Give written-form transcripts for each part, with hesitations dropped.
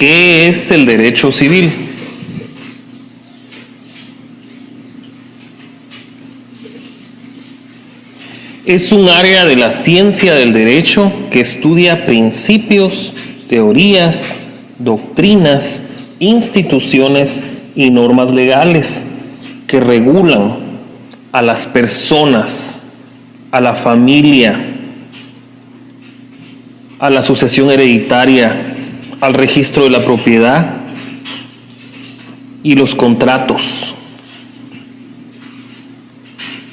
¿Qué es el derecho civil? Es un área de la ciencia del derecho que estudia principios, teorías, doctrinas, instituciones y normas legales que regulan a las personas, a la familia, a la sucesión hereditaria, al registro de la propiedad y los contratos.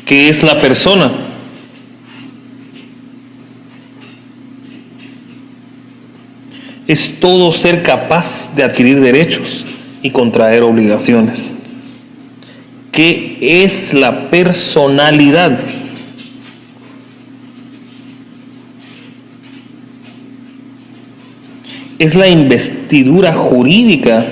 ¿Qué es la persona? Es todo ser capaz de adquirir derechos y contraer obligaciones. ¿Qué es la personalidad? Es la investidura jurídica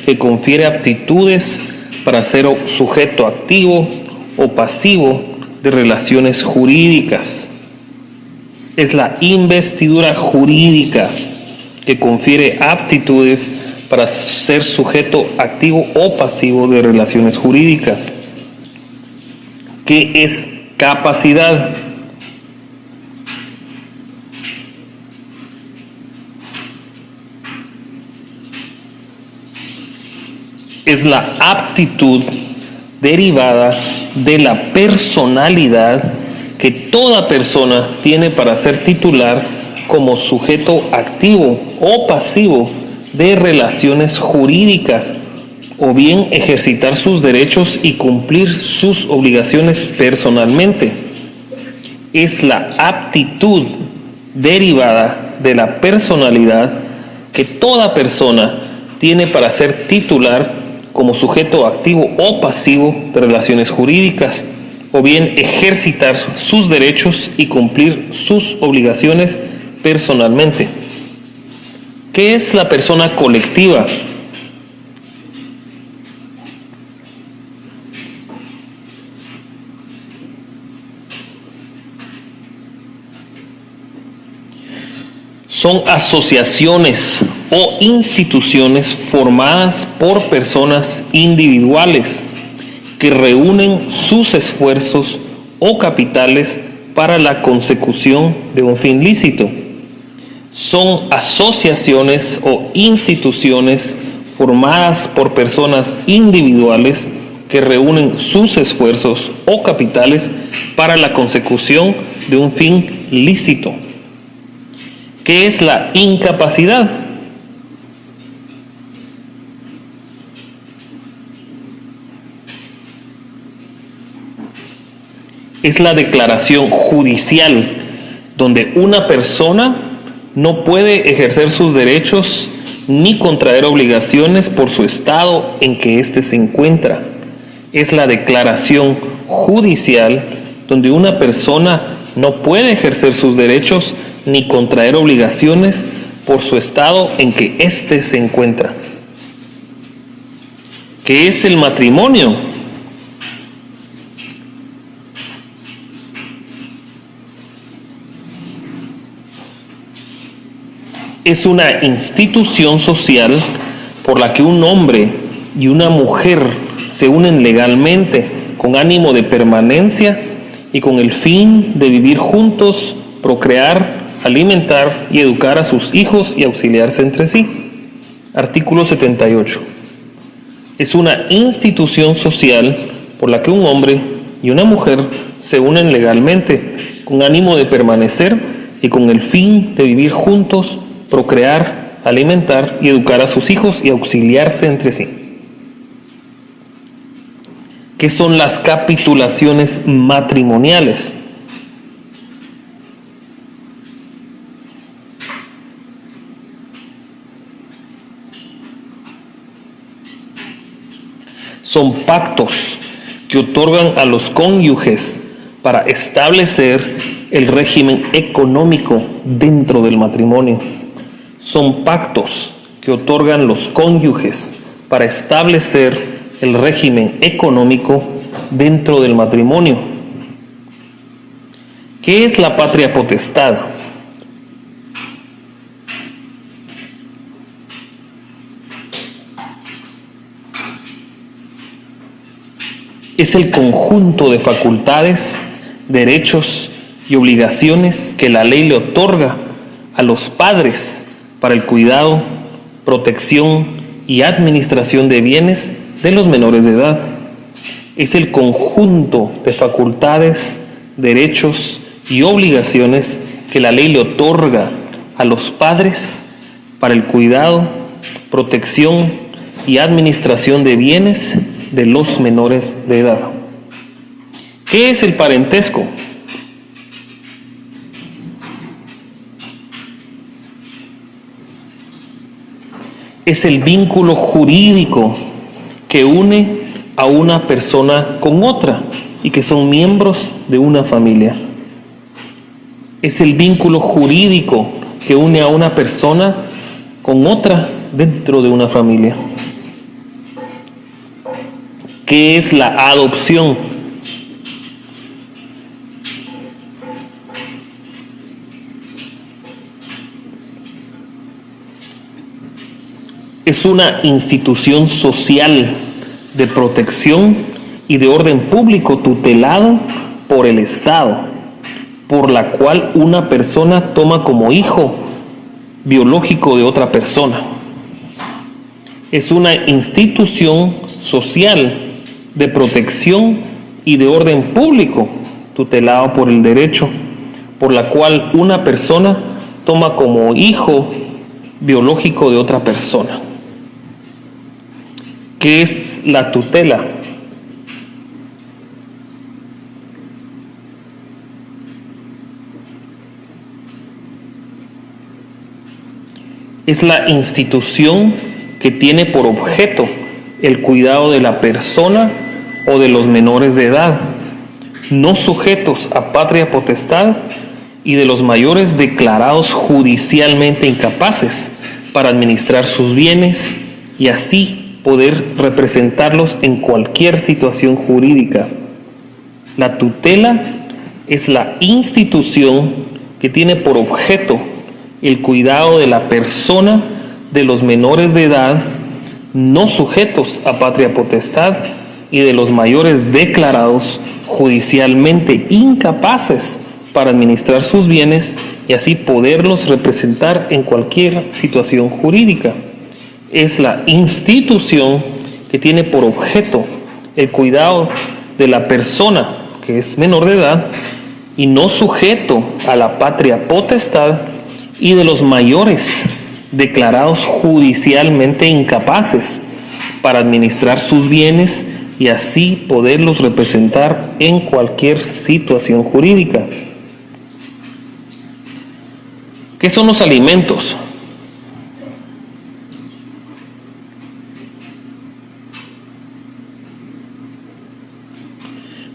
que confiere aptitudes para ser sujeto activo o pasivo de relaciones jurídicas. Es la investidura jurídica que confiere aptitudes para ser sujeto activo o pasivo de relaciones jurídicas. ¿Qué es capacidad? Es la aptitud derivada de la personalidad que toda persona tiene para ser titular como sujeto activo o pasivo de relaciones jurídicas, o bien ejercitar sus derechos y cumplir sus obligaciones personalmente. Es la aptitud derivada de la personalidad que toda persona tiene para ser titular como sujeto activo o pasivo de relaciones jurídicas, o bien ejercitar sus derechos y cumplir sus obligaciones personalmente. ¿Qué es la persona colectiva? Son asociaciones o instituciones formadas por personas individuales que reúnen sus esfuerzos o capitales para la consecución de un fin lícito. Son asociaciones o instituciones formadas por personas individuales que reúnen sus esfuerzos o capitales para la consecución de un fin lícito. ¿Qué es la incapacidad? Es la declaración judicial donde una persona no puede ejercer sus derechos ni contraer obligaciones por su estado en que éste se encuentra. Es la declaración judicial donde una persona no puede ejercer sus derechos ni contraer obligaciones por su estado en que éste se encuentra. ¿Qué es el matrimonio? Es una institución social por la que un hombre y una mujer se unen legalmente con ánimo de permanencia y con el fin de vivir juntos, procrear, alimentar y educar a sus hijos y auxiliarse entre sí. Artículo 78. Es una institución social por la que un hombre y una mujer se unen legalmente con ánimo de permanecer y con el fin de vivir juntos, procrear, alimentar y educar a sus hijos y auxiliarse entre sí. ¿Qué son las capitulaciones matrimoniales? Son pactos que otorgan a los cónyuges para establecer el régimen económico dentro del matrimonio. Son pactos que otorgan los cónyuges para establecer el régimen económico dentro del matrimonio. ¿Qué es la patria potestad? Es el conjunto de facultades, derechos y obligaciones que la ley le otorga a los padres para el cuidado, protección y administración de bienes de los menores de edad. Es el conjunto de facultades, derechos y obligaciones que la ley le otorga a los padres para el cuidado, protección y administración de bienes de los menores de edad. ¿Qué es el parentesco? Es el vínculo jurídico que une a una persona con otra y que son miembros de una familia. Es el vínculo jurídico que une a una persona con otra dentro de una familia. ¿Qué es la adopción? Es una institución social de protección y de orden público tutelado por el Estado, por la cual una persona toma como hijo biológico de otra persona. Es una institución social de protección y de orden público tutelado por el derecho, por la cual una persona toma como hijo biológico de otra persona. ¿Qué es la tutela? Es la institución que tiene por objeto el cuidado de la persona o de los menores de edad, no sujetos a patria potestad, y de los mayores declarados judicialmente incapaces para administrar sus bienes y así poder representarlos en cualquier situación jurídica. La tutela es la institución que tiene por objeto el cuidado de la persona de los menores de edad, no sujetos a patria potestad, y de los mayores declarados judicialmente incapaces para administrar sus bienes y así poderlos representar en cualquier situación jurídica. Es la institución que tiene por objeto el cuidado de la persona que es menor de edad y no sujeto a la patria potestad, y de los mayores declarados judicialmente incapaces para administrar sus bienes y así poderlos representar en cualquier situación jurídica. ¿Qué son los alimentos?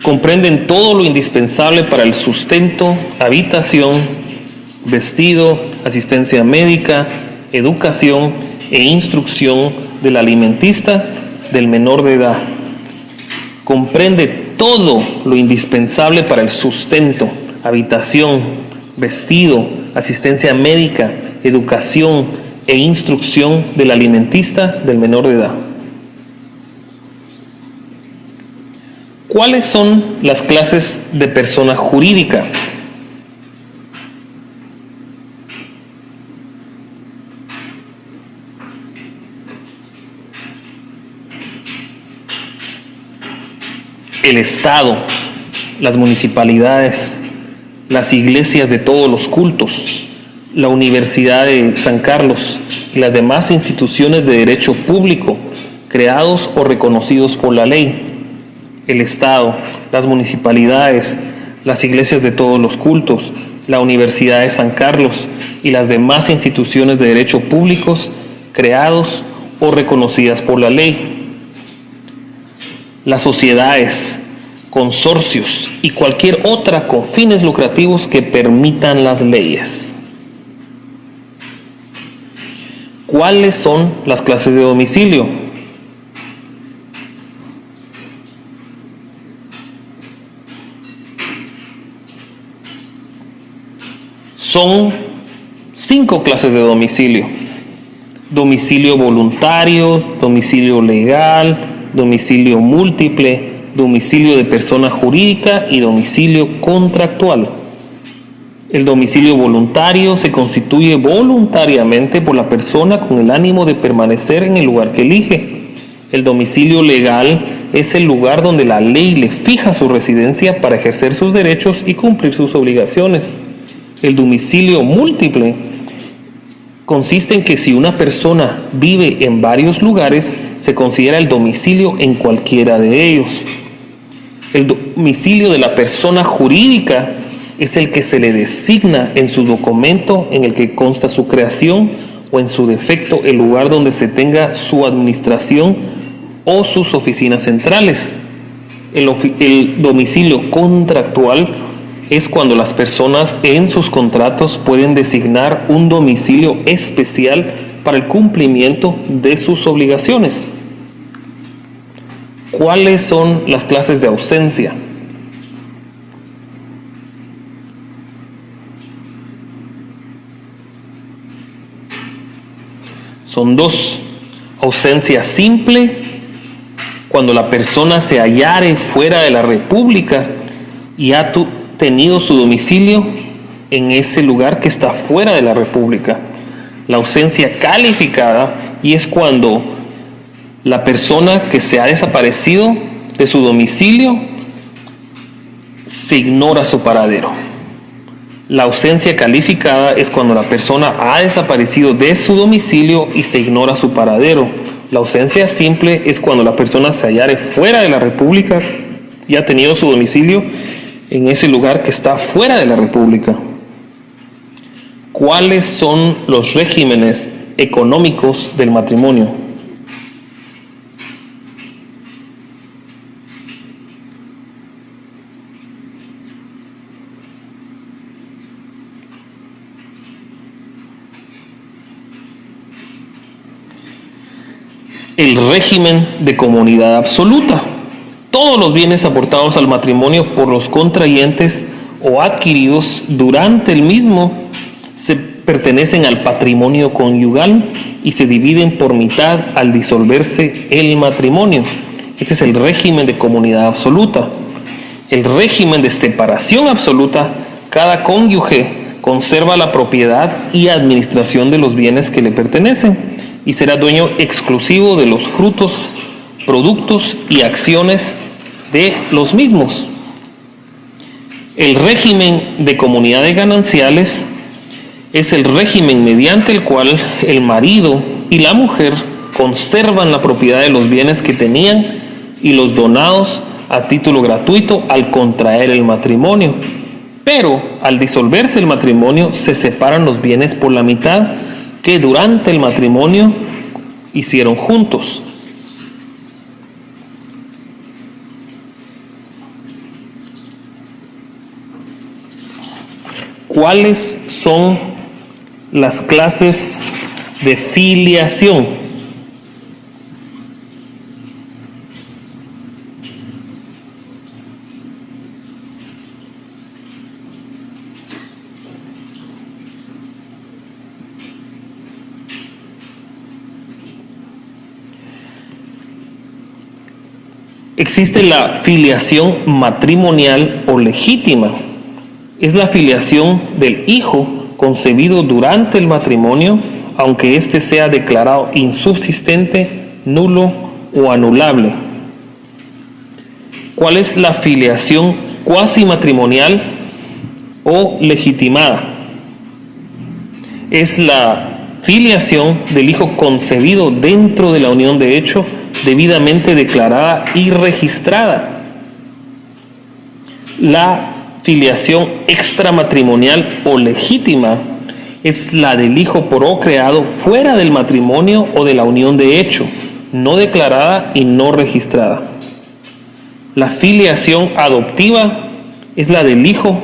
Comprenden todo lo indispensable para el sustento, habitación, vestido, asistencia médica, educación e instrucción del alimentista del menor de edad. Comprende todo lo indispensable para el sustento, habitación, vestido, asistencia médica, educación e instrucción del alimentista del menor de edad. ¿Cuáles son las clases de persona jurídica? El Estado, las municipalidades, las iglesias de todos los cultos, la Universidad de San Carlos y las demás instituciones de derecho público creados o reconocidos por la ley. El Estado, las municipalidades, las iglesias de todos los cultos, la Universidad de San Carlos y las demás instituciones de derecho públicos creados o reconocidas por la ley. Las sociedades, consorcios y cualquier otra con fines lucrativos que permitan las leyes. ¿Cuáles son las clases de domicilio? Son 5 clases de domicilio: domicilio voluntario, domicilio legal, domicilio múltiple, domicilio de persona jurídica y domicilio contractual. El domicilio voluntario se constituye voluntariamente por la persona con el ánimo de permanecer en el lugar que elige. El domicilio legal es el lugar donde la ley le fija su residencia para ejercer sus derechos y cumplir sus obligaciones. El domicilio múltiple consiste en que si una persona vive en varios lugares, se considera el domicilio en cualquiera de ellos. El domicilio de la persona jurídica es el que se le designa en su documento en el que consta su creación o en su defecto el lugar donde se tenga su administración o sus oficinas centrales. El domicilio contractual es cuando las personas en sus contratos pueden designar un domicilio especial para el cumplimiento de sus obligaciones. ¿Cuáles son las clases de ausencia? Son dos. Ausencia simple, cuando la persona se hallare fuera de la República y ha tenido su domicilio en ese lugar que está fuera de la República. La ausencia calificada, y es cuando la persona que se ha desaparecido de su domicilio se ignora su paradero. La ausencia calificada es cuando la persona ha desaparecido de su domicilio y se ignora su paradero. La ausencia simple es cuando la persona se hallare fuera de la República y ha tenido su domicilio en ese lugar que está fuera de la República. ¿Cuáles son los regímenes económicos del matrimonio? El régimen de comunidad absoluta. Todos los bienes aportados al matrimonio por los contrayentes o adquiridos durante el mismo se pertenecen al patrimonio conyugal y se dividen por mitad al disolverse el matrimonio. Este es el régimen de comunidad absoluta. El régimen de separación absoluta, cada cónyuge conserva la propiedad y administración de los bienes que le pertenecen y será dueño exclusivo de los frutos, productos y acciones de los mismos. El régimen de comunidades gananciales es el régimen mediante el cual el marido y la mujer conservan la propiedad de los bienes que tenían y los donados a título gratuito al contraer el matrimonio. Pero al disolverse el matrimonio se separan los bienes por la mitad que durante el matrimonio hicieron juntos. ¿Cuáles son las clases de filiación? Existe la filiación matrimonial o legítima. Es la filiación del hijo concebido durante el matrimonio, aunque éste sea declarado insubsistente, nulo o anulable. ¿Cuál es la filiación cuasi matrimonial o legitimada? Es la filiación del hijo concebido dentro de la unión de hecho, debidamente declarada y registrada. La filiación extramatrimonial o legítima es la del hijo procreado fuera del matrimonio o de la unión de hecho, no declarada y no registrada. La filiación adoptiva es la del hijo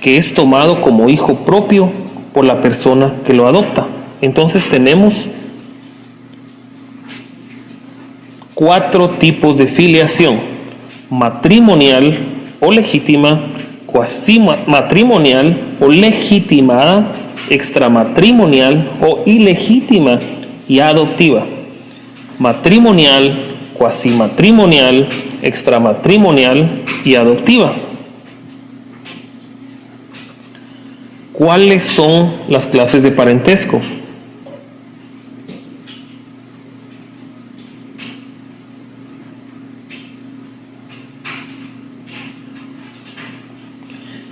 que es tomado como hijo propio por la persona que lo adopta. Entonces tenemos 4 tipos de filiación: matrimonial o legítima, cuasi matrimonial o legitimada, extramatrimonial o ilegítima y adoptiva. Matrimonial, cuasi matrimonial, extramatrimonial y adoptiva. ¿Cuáles son las clases de parentesco?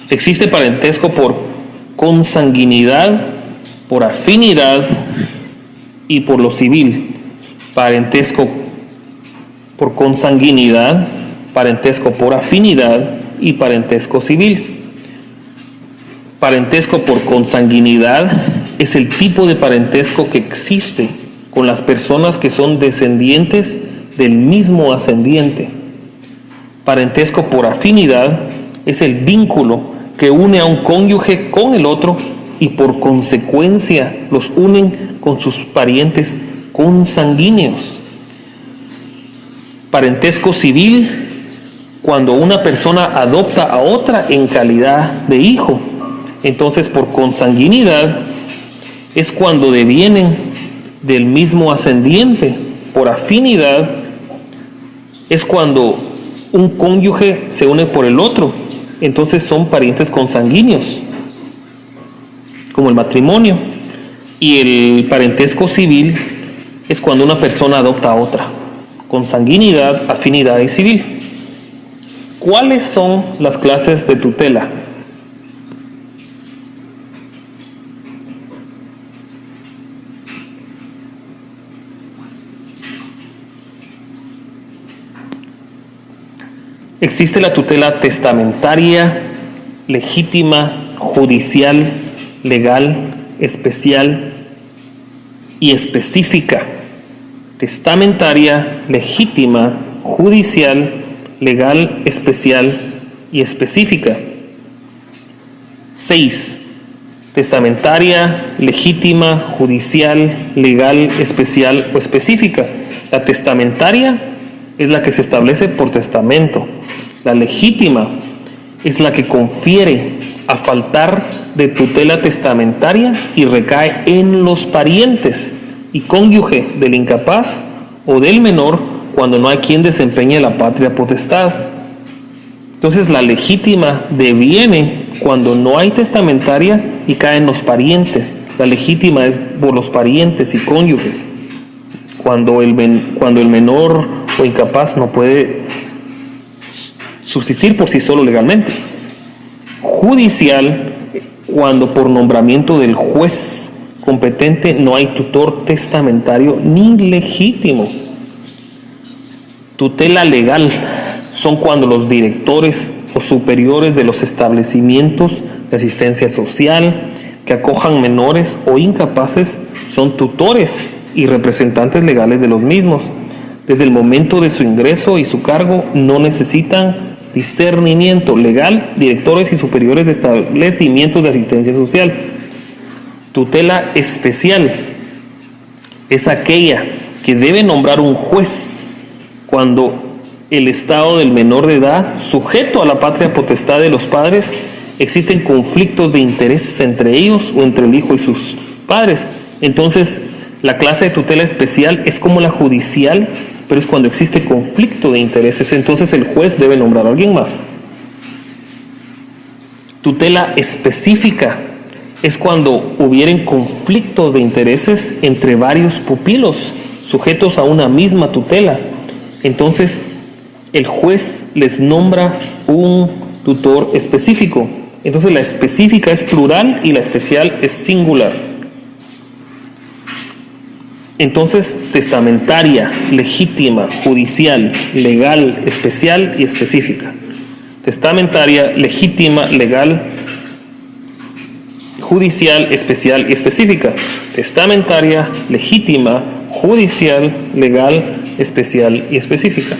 Existe parentesco por consanguinidad, por afinidad y por lo civil. Parentesco por consanguinidad, parentesco por afinidad y parentesco civil. Parentesco por consanguinidad es el tipo de parentesco que existe con las personas que son descendientes del mismo ascendiente. Parentesco por afinidad es el vínculo que une a un cónyuge con el otro y por consecuencia los unen con sus parientes consanguíneos. Parentesco civil, cuando una persona adopta a otra en calidad de hijo. Entonces, por consanguinidad es cuando devienen del mismo ascendiente. Por afinidad es cuando un cónyuge se une por el otro. Entonces son parientes consanguíneos, como el matrimonio. Y el parentesco civil es cuando una persona adopta a otra. Consanguinidad, afinidad y civil. ¿Cuáles son las clases de tutela? Existe la tutela testamentaria, legítima, judicial, legal, especial y específica. Testamentaria, legítima, judicial, legal, especial y específica. 6. Testamentaria, legítima, judicial, legal, especial o específica. La testamentaria es la que se establece por testamento. La legítima es la que confiere a faltar de tutela testamentaria y recae en los parientes y cónyuge del incapaz o del menor cuando no hay quien desempeñe la patria potestad. Entonces la legítima deviene cuando no hay testamentaria y cae en los parientes. La legítima es por los parientes y cónyuges. Cuando el menor o incapaz no puede subsistir por sí solo legalmente. Judicial, cuando por nombramiento del juez competente no hay tutor testamentario ni legítimo. Tutela legal son cuando los directores o superiores de los establecimientos de asistencia social que acojan menores o incapaces son tutores y representantes legales de los mismos. Desde el momento de su ingreso y su cargo no necesitan discernimiento legal, directores y superiores de establecimientos de asistencia social. Tutela especial es aquella que debe nombrar un juez cuando el estado del menor de edad, sujeto a la patria potestad de los padres, existen conflictos de intereses entre ellos o entre el hijo y sus padres. Entonces, la clase de tutela especial es como la judicial, pero es cuando existe conflicto de intereses. Entonces el juez debe nombrar a alguien más. Tutela específica es cuando hubieren conflictos de intereses entre varios pupilos sujetos a una misma tutela. Entonces el juez les nombra un tutor específico. Entonces la específica es plural y la especial es singular. Entonces, testamentaria, legítima, judicial, legal, especial y específica. Testamentaria, legítima, legal, judicial, especial y específica. Testamentaria, legítima, judicial, legal, especial y específica.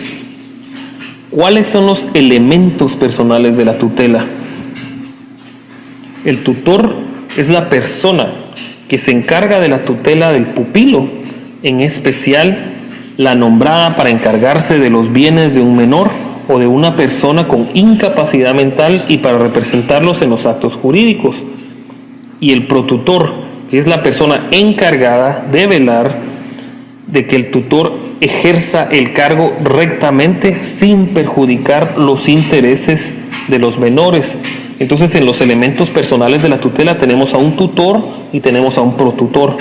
¿Cuáles son los elementos personales de la tutela? El tutor es la persona que se encarga de la tutela del pupilo, en especial la nombrada para encargarse de los bienes de un menor o de una persona con incapacidad mental y para representarlos en los actos jurídicos. Y el protutor, que es la persona encargada de velar de que el tutor ejerza el cargo rectamente sin perjudicar los intereses de los menores. Entonces, en los elementos personales de la tutela tenemos a un tutor y tenemos a un protutor.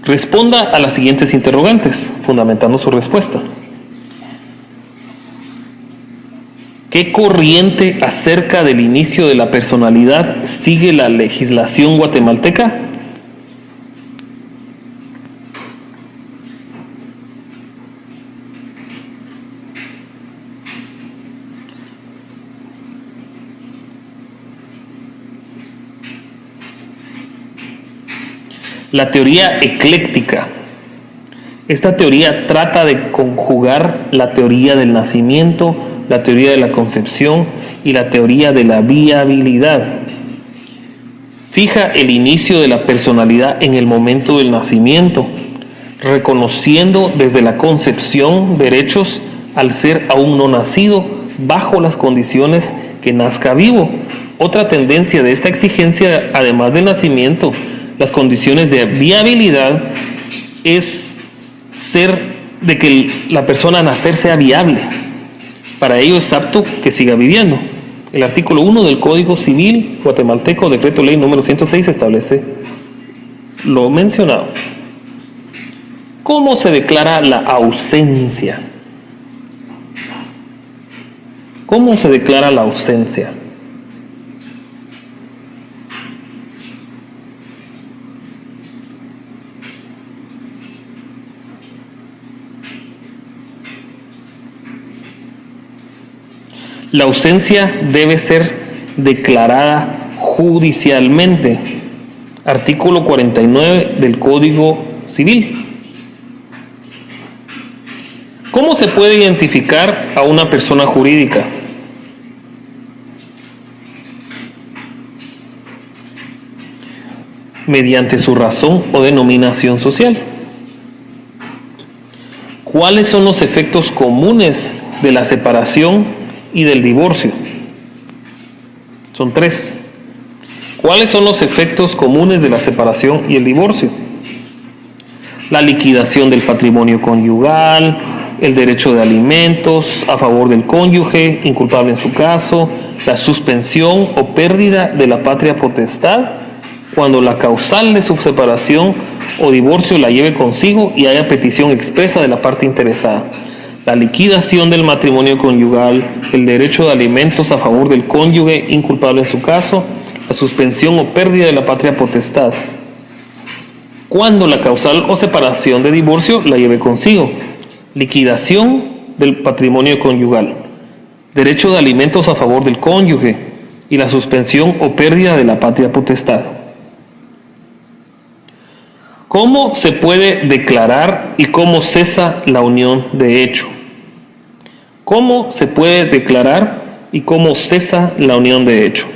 Responda a las siguientes interrogantes, fundamentando su respuesta. ¿Qué corriente acerca del inicio de la personalidad sigue la legislación guatemalteca? La teoría ecléctica. Esta teoría trata de conjugar la teoría del nacimiento, la teoría de la concepción y la teoría de la viabilidad. Fija el inicio de la personalidad en el momento del nacimiento, reconociendo desde la concepción derechos al ser aún no nacido bajo las condiciones que nazca vivo. Otra tendencia de esta exigencia, además del nacimiento, las condiciones de viabilidad, es ser de que la persona a nacer sea viable. Para ello es apto que siga viviendo. El artículo 1 del Código Civil guatemalteco, decreto ley número 106, establece lo mencionado. ¿Cómo se declara la ausencia? ¿Cómo se declara la ausencia? La ausencia debe ser declarada judicialmente. Artículo 49 del Código Civil. ¿Cómo se puede identificar a una persona jurídica? Mediante su razón o denominación social. ¿Cuáles son los efectos comunes de la separación y del divorcio? Son 3. ¿Cuáles son los efectos comunes de la separación y el divorcio? La liquidación del patrimonio conyugal, el derecho de alimentos a favor del cónyuge, inculpable en su caso, la suspensión o pérdida de la patria potestad, cuando la causal de su separación o divorcio la lleve consigo y haya petición expresa de la parte interesada. La liquidación del matrimonio conyugal, el derecho de alimentos a favor del cónyuge, inculpable en su caso, la suspensión o pérdida de la patria potestad, cuando la causal o separación de divorcio la lleve consigo. Liquidación del patrimonio conyugal, derecho de alimentos a favor del cónyuge y la suspensión o pérdida de la patria potestad. ¿Cómo se puede declarar y cómo cesa la unión de hecho? ¿Cómo se puede declarar y cómo cesa la unión de hecho?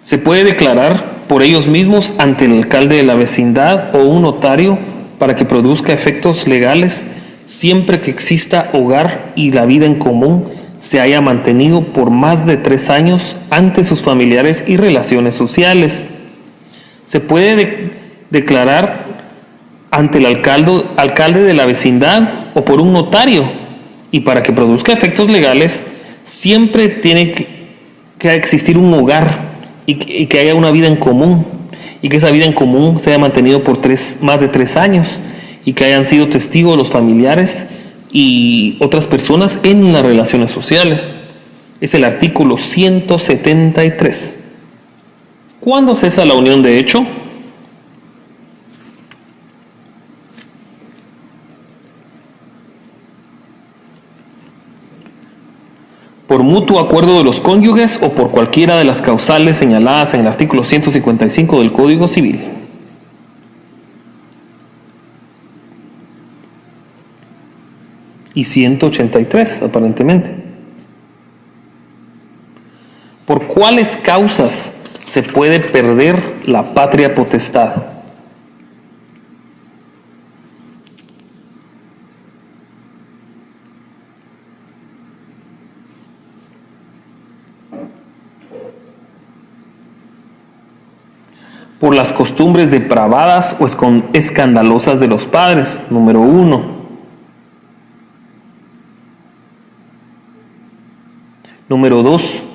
Se puede declarar por ellos mismos ante el alcalde de la vecindad o un notario para que produzca efectos legales siempre que exista hogar y la vida en común se haya mantenido por más de 3 años ante sus familiares y relaciones sociales. Se puede declarar ante el alcalde de la vecindad o por un notario, y para que produzca efectos legales siempre tiene que existir un hogar y que haya una vida en común, y que esa vida en común se haya mantenido por más de 3 años y que hayan sido testigos los familiares y otras personas en las relaciones sociales. Es el artículo 173. ¿Cuándo cesa la unión de hecho? Por mutuo acuerdo de los cónyuges o por cualquiera de las causales señaladas en el artículo 155 del Código Civil. Y 183, aparentemente. ¿Por cuáles causas se puede perder la patria potestad? por las costumbres depravadas o escandalosas de los padres, número 1. Número 2,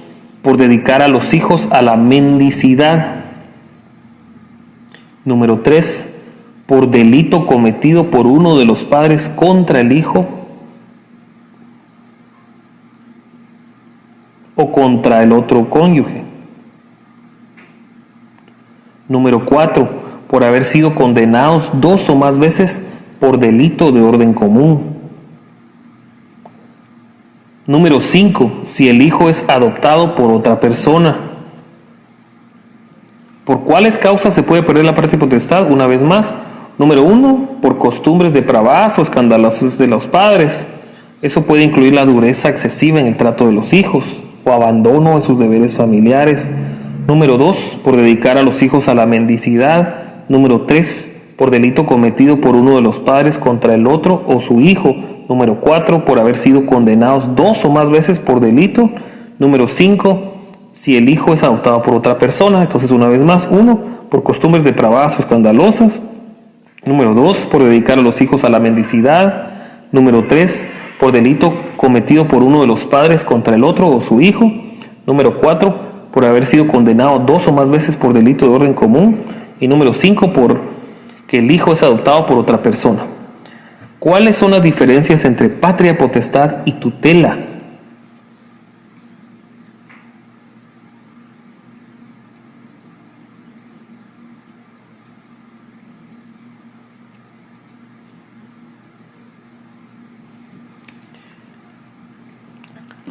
por dedicar a los hijos a la mendicidad. Número 3, por delito cometido por uno de los padres contra el hijo o contra el otro cónyuge. Número 4, por haber sido condenados 2 o más veces por delito de orden común. Número 5, si el hijo es adoptado por otra persona. ¿Por cuáles causas se puede perder la patria potestad? Una vez más. Número 1, por costumbres depravadas o escandalosas de los padres. Eso puede incluir la dureza excesiva en el trato de los hijos o abandono de sus deberes familiares. Número 2, por dedicar a los hijos a la mendicidad. Número 3, por delito cometido por uno de los padres contra el otro o su hijo. Número 4, por haber sido condenados 2 o más veces por delito. Número 5, si el hijo es adoptado por otra persona. Entonces, una vez más, 1, por costumbres depravadas o escandalosas. Número 2, por dedicar a los hijos a la mendicidad. Número 3, por delito cometido por uno de los padres contra el otro o su hijo. Número 4, por haber sido condenado 2 o más veces por delito de orden común. Y número 5, por que el hijo es adoptado por otra persona. ¿Cuáles son las diferencias entre patria potestad y tutela?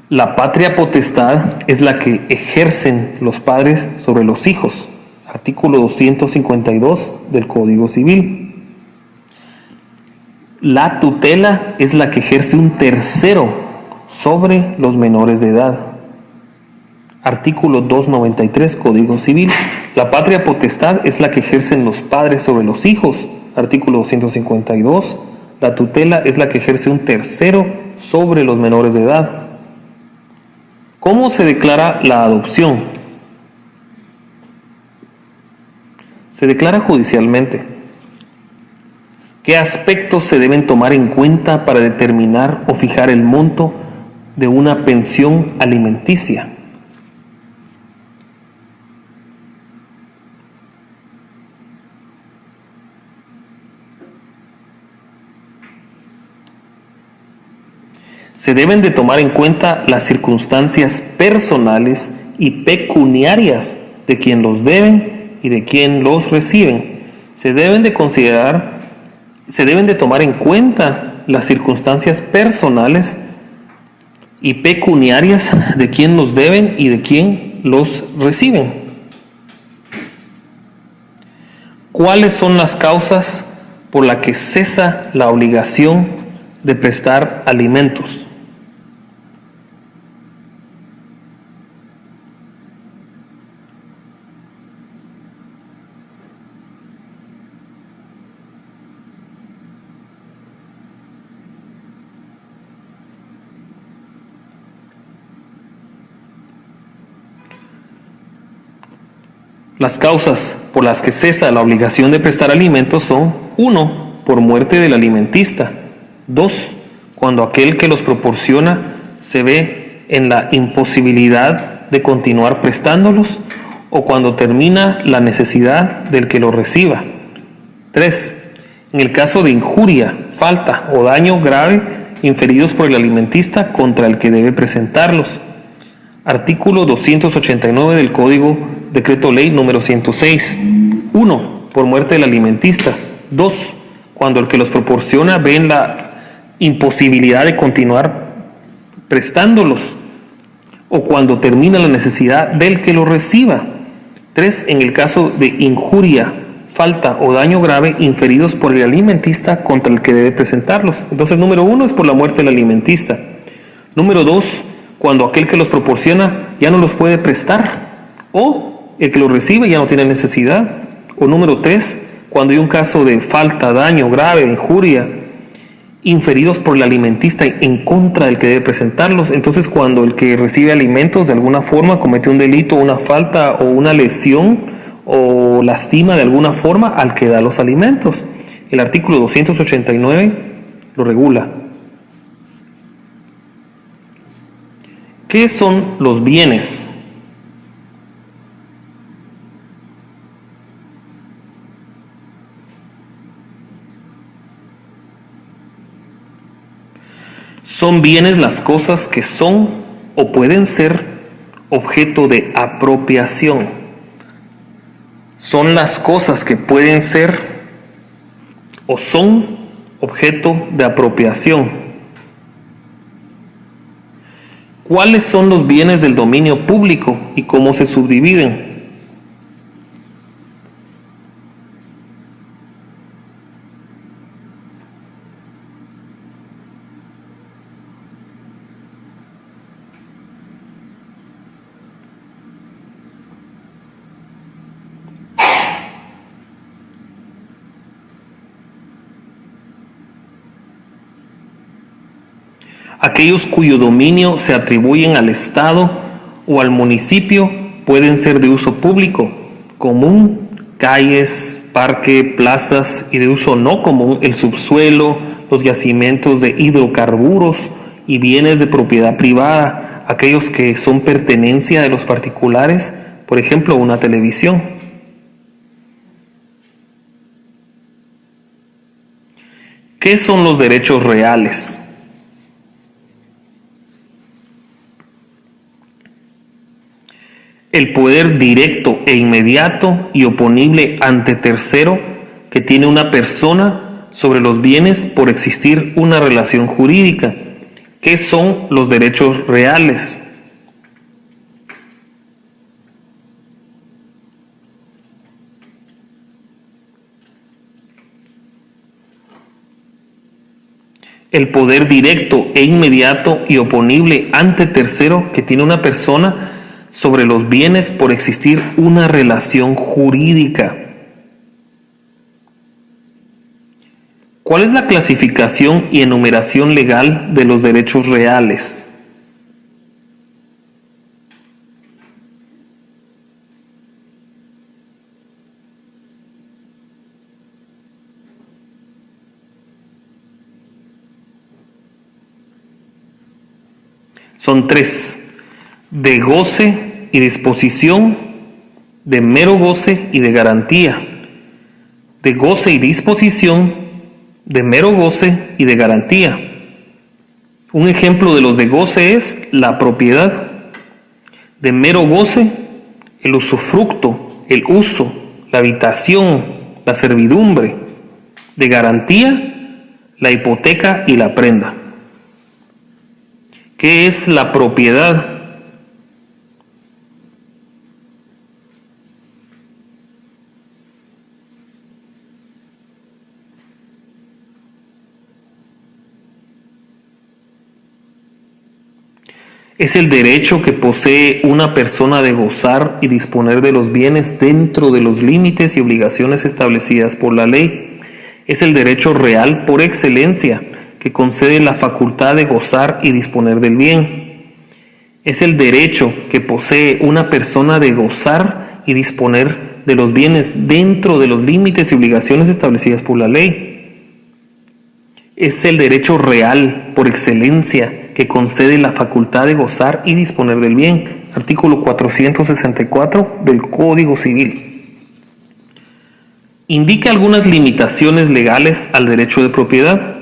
La patria potestad es la que ejercen los padres sobre los hijos. Artículo 252 del Código Civil. La tutela es la que ejerce un tercero sobre los menores de edad. Artículo 293 Código Civil. La patria potestad es la que ejercen los padres sobre los hijos. Artículo 252. La tutela es la que ejerce un tercero sobre los menores de edad. ¿Cómo se declara la adopción? Se declara judicialmente. ¿Qué aspectos se deben tomar en cuenta para determinar o fijar el monto de una pensión alimenticia? Se deben de tomar en cuenta las circunstancias personales y pecuniarias de quien los deben y de quien los reciben. Se deben de tomar en cuenta las circunstancias personales y pecuniarias de quien los deben y de quien los reciben. ¿Cuáles son las causas por las que cesa la obligación de prestar alimentos? Las causas por las que cesa la obligación de prestar alimentos son: 1, por muerte del alimentista; 2, cuando aquel que los proporciona se ve en la imposibilidad de continuar prestándolos o cuando termina la necesidad del que los reciba; 3, en el caso de injuria, falta o daño grave inferidos por el alimentista contra el que debe presentarlos. Artículo 289 del Código Decreto Ley número 106. 1, por muerte del alimentista. 2, cuando el que los proporciona ve en la imposibilidad de continuar prestándolos o cuando termina la necesidad del que los reciba. 3, en el caso de injuria, falta o daño grave inferidos por el alimentista contra el que debe presentarlos. Entonces, número 1 es por la muerte del alimentista. Número 2, cuando aquel que los proporciona ya no los puede prestar o el que los recibe ya no tiene necesidad. O número 3, cuando hay un caso de falta, daño grave, injuria inferidos por el alimentista en contra del que debe presentarlos. Entonces, cuando el que recibe alimentos de alguna forma comete un delito, una falta o una lesión o lastima de alguna forma al que da los alimentos. El artículo 289 lo regula. ¿Qué son los bienes? Son bienes las cosas que son o pueden ser objeto de apropiación. Son las cosas que pueden ser o son objeto de apropiación. ¿Cuáles son los bienes del dominio público y cómo se subdividen? Aquellos cuyo dominio se atribuyen al Estado o al municipio pueden ser de uso público, común, calles, parque, plazas, y de uso no común, el subsuelo, los yacimientos de hidrocarburos y bienes de propiedad privada, aquellos que son pertenencia de los particulares, por ejemplo, una televisión. ¿Qué son los derechos reales? El poder directo e inmediato y oponible ante tercero que tiene una persona sobre los bienes por existir una relación jurídica. ¿Qué son los derechos reales? El poder directo e inmediato y oponible ante tercero que tiene una persona sobre los bienes por existir una relación jurídica. ¿Cuál es la clasificación y enumeración legal de los derechos reales? Son tres: de goce y disposición, de mero goce y de garantía. De goce y disposición, de mero goce y de garantía. Un ejemplo de los de goce es la propiedad. De mero goce, el usufructo, el uso, la habitación, la servidumbre. De garantía, la hipoteca y la prenda. ¿Qué es la propiedad? Es el derecho que posee una persona de gozar y disponer de los bienes dentro de los límites y obligaciones establecidas por la ley. Es el derecho real por excelencia que concede la facultad de gozar y disponer del bien. Es el derecho que posee una persona de gozar y disponer de los bienes dentro de los límites y obligaciones establecidas por la ley. Es el derecho real por excelencia que concede la facultad de gozar y disponer del bien. Artículo 464 del Código Civil. Indica algunas limitaciones legales al derecho de propiedad.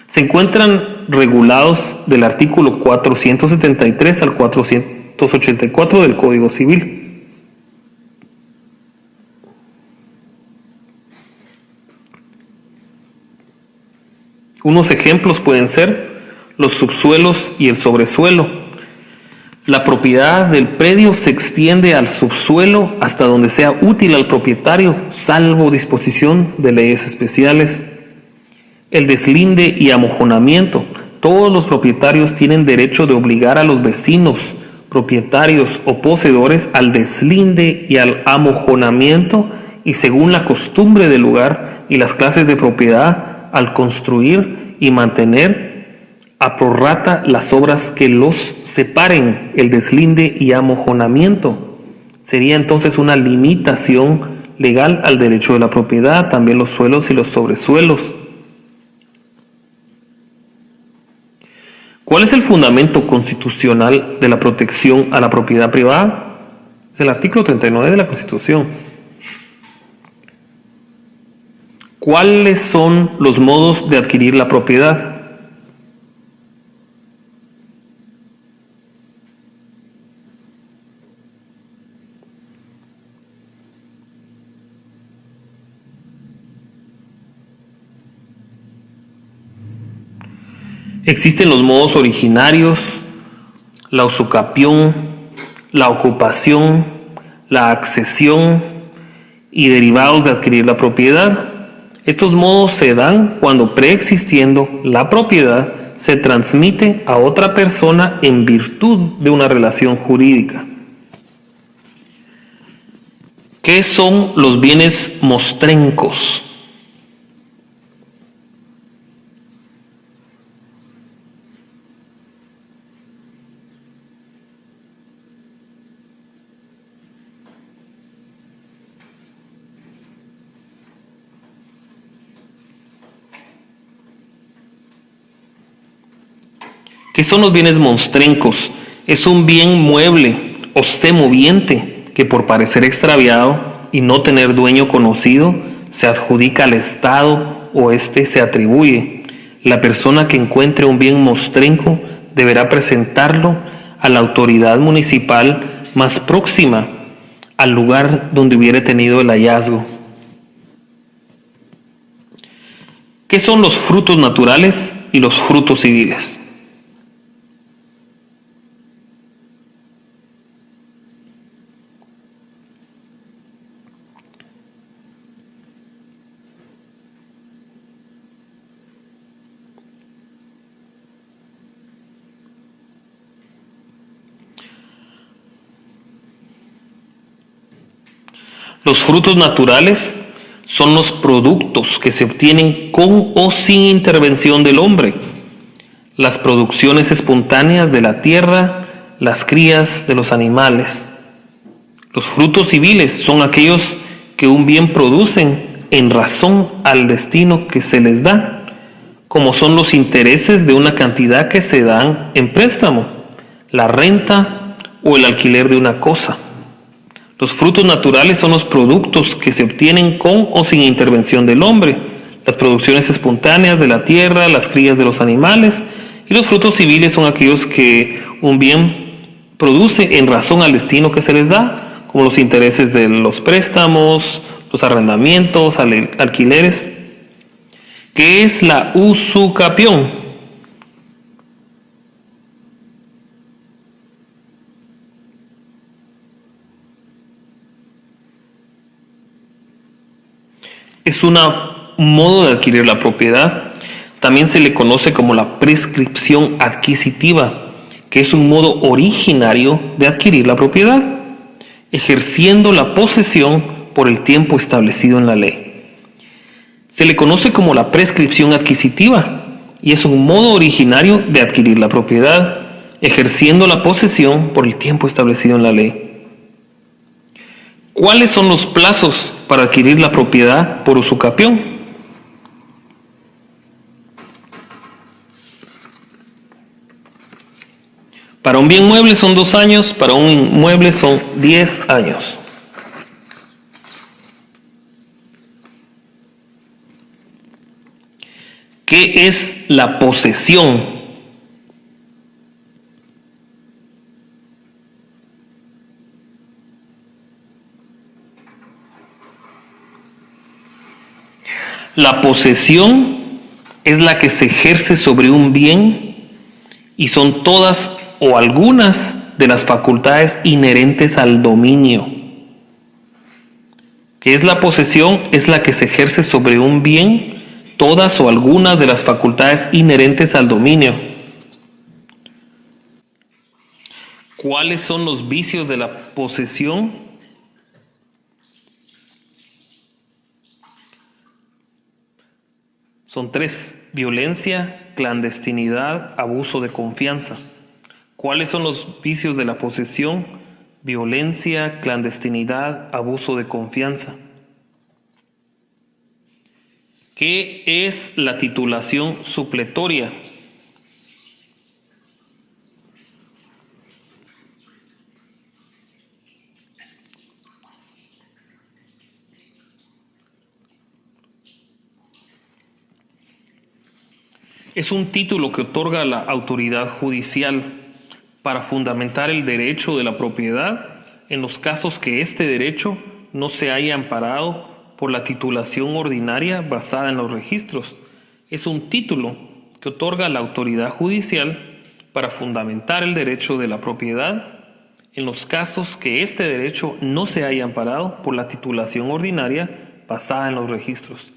Se encuentran regulados del artículo 473 al 484 del Código Civil. Unos ejemplos pueden ser los subsuelos y el sobresuelo. La propiedad del predio se extiende al subsuelo hasta donde sea útil al propietario, salvo disposición de leyes especiales. El deslinde y amojonamiento. Todos los propietarios tienen derecho de obligar a los vecinos, propietarios o poseedores al deslinde y al amojonamiento, y según la costumbre del lugar y las clases de propiedad, al construir y mantener a prorrata las obras que los separen, el deslinde y amojonamiento. Sería entonces una limitación legal al derecho de la propiedad, también los suelos y los sobresuelos. ¿Cuál es el fundamento constitucional de la protección a la propiedad privada? Es el artículo 39 de la Constitución. ¿Cuáles son los modos de adquirir la propiedad? Existen los modos originarios, la usucapión, la ocupación, la accesión y derivados de adquirir la propiedad. Estos modos se dan cuando preexistiendo la propiedad se transmite a otra persona en virtud de una relación jurídica. ¿Qué son los bienes mostrencos? ¿Qué son los bienes monstrencos? Es un bien mueble o semoviente que por parecer extraviado y no tener dueño conocido se adjudica al Estado o éste se atribuye. La persona que encuentre un bien mostrenco deberá presentarlo a la autoridad municipal más próxima al lugar donde hubiere tenido el hallazgo. ¿Qué son los frutos naturales y los frutos civiles? Los frutos naturales son los productos que se obtienen con o sin intervención del hombre. Las producciones espontáneas de la tierra, las crías de los animales. Los frutos civiles son aquellos que un bien producen en razón al destino que se les da, como son los intereses de una cantidad que se dan en préstamo, la renta o el alquiler de una cosa. Los frutos naturales son los productos que se obtienen con o sin intervención del hombre, las producciones espontáneas de la tierra, las crías de los animales, y los frutos civiles son aquellos que un bien produce en razón al destino que se les da, como los intereses de los préstamos, los arrendamientos, alquileres. ¿Qué es la usucapión? Es un modo de adquirir la propiedad. También se le conoce como la prescripción adquisitiva, que es un modo originario de adquirir la propiedad, ejerciendo la posesión por el tiempo establecido en la ley. Se le conoce como la prescripción adquisitiva y es un modo originario de adquirir la propiedad, ejerciendo la posesión por el tiempo establecido en la ley. ¿Cuáles son los plazos para adquirir la propiedad por usucapión? Para un bien mueble son 2 años, para un inmueble son 10 años. ¿Qué es la posesión? La posesión es la que se ejerce sobre un bien y son todas o algunas de las facultades inherentes al dominio. ¿Qué es la posesión? Es la que se ejerce sobre un bien, todas o algunas de las facultades inherentes al dominio. ¿Cuáles son los vicios de la posesión? Son tres: violencia, clandestinidad, abuso de confianza. ¿Cuáles son los vicios de la posesión? Violencia, clandestinidad, abuso de confianza. ¿Qué es la titulación supletoria? Es un título que otorga la autoridad judicial para fundamentar el derecho de la propiedad en los casos que este derecho no se haya amparado por la titulación ordinaria basada en los registros. Es un título que otorga la autoridad judicial para fundamentar el derecho de la propiedad en los casos que este derecho no se haya amparado por la titulación ordinaria basada en los registros.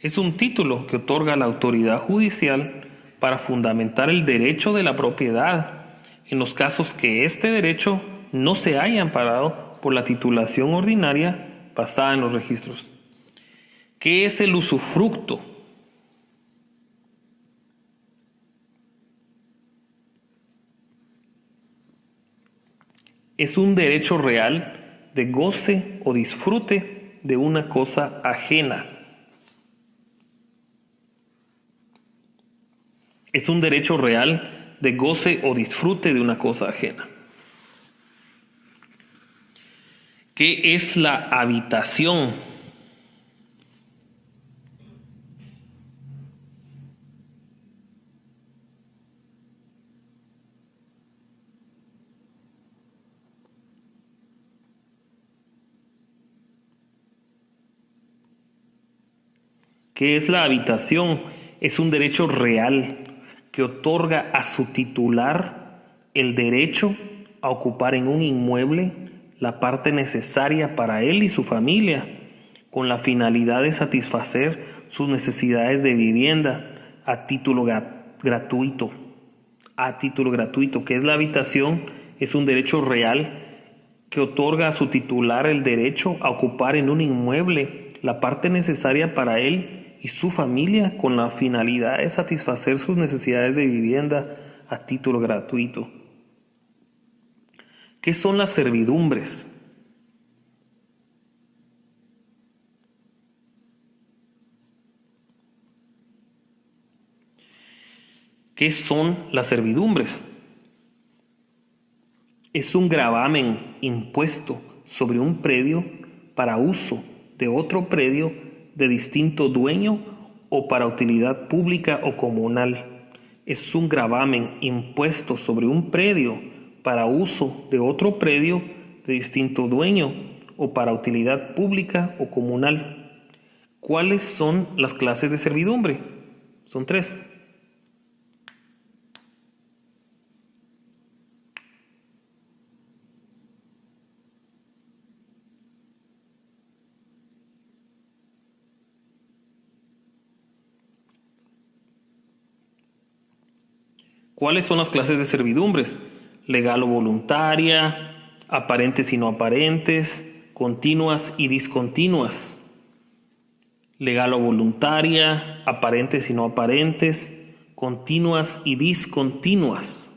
Es un título que otorga la autoridad judicial para fundamentar el derecho de la propiedad en los casos que este derecho no se haya amparado por la titulación ordinaria basada en los registros. ¿Qué es el usufructo? Es un derecho real de goce o disfrute de una cosa ajena. Es un derecho real de goce o disfrute de una cosa ajena. ¿Qué es la habitación? ¿Qué es la habitación? Es un derecho real que otorga a su titular el derecho a ocupar en un inmueble la parte necesaria para él y su familia, con la finalidad de satisfacer sus necesidades de vivienda a título gratuito. A título gratuito. ¿Qué es la habitación? Es un derecho real que otorga a su titular el derecho a ocupar en un inmueble la parte necesaria para él y su familia con la finalidad de satisfacer sus necesidades de vivienda a título gratuito. ¿Qué son las servidumbres? ¿Qué son las servidumbres? Es un gravamen impuesto sobre un predio para uso de otro predio de distinto dueño o para utilidad pública o comunal. Es un gravamen impuesto sobre un predio para uso de otro predio de distinto dueño o para utilidad pública o comunal. ¿Cuáles son las clases de servidumbre? Son tres. ¿Cuáles son las clases de servidumbres? Legal o voluntaria, aparentes y no aparentes, continuas y discontinuas. Legal o voluntaria, aparentes y no aparentes, continuas y discontinuas.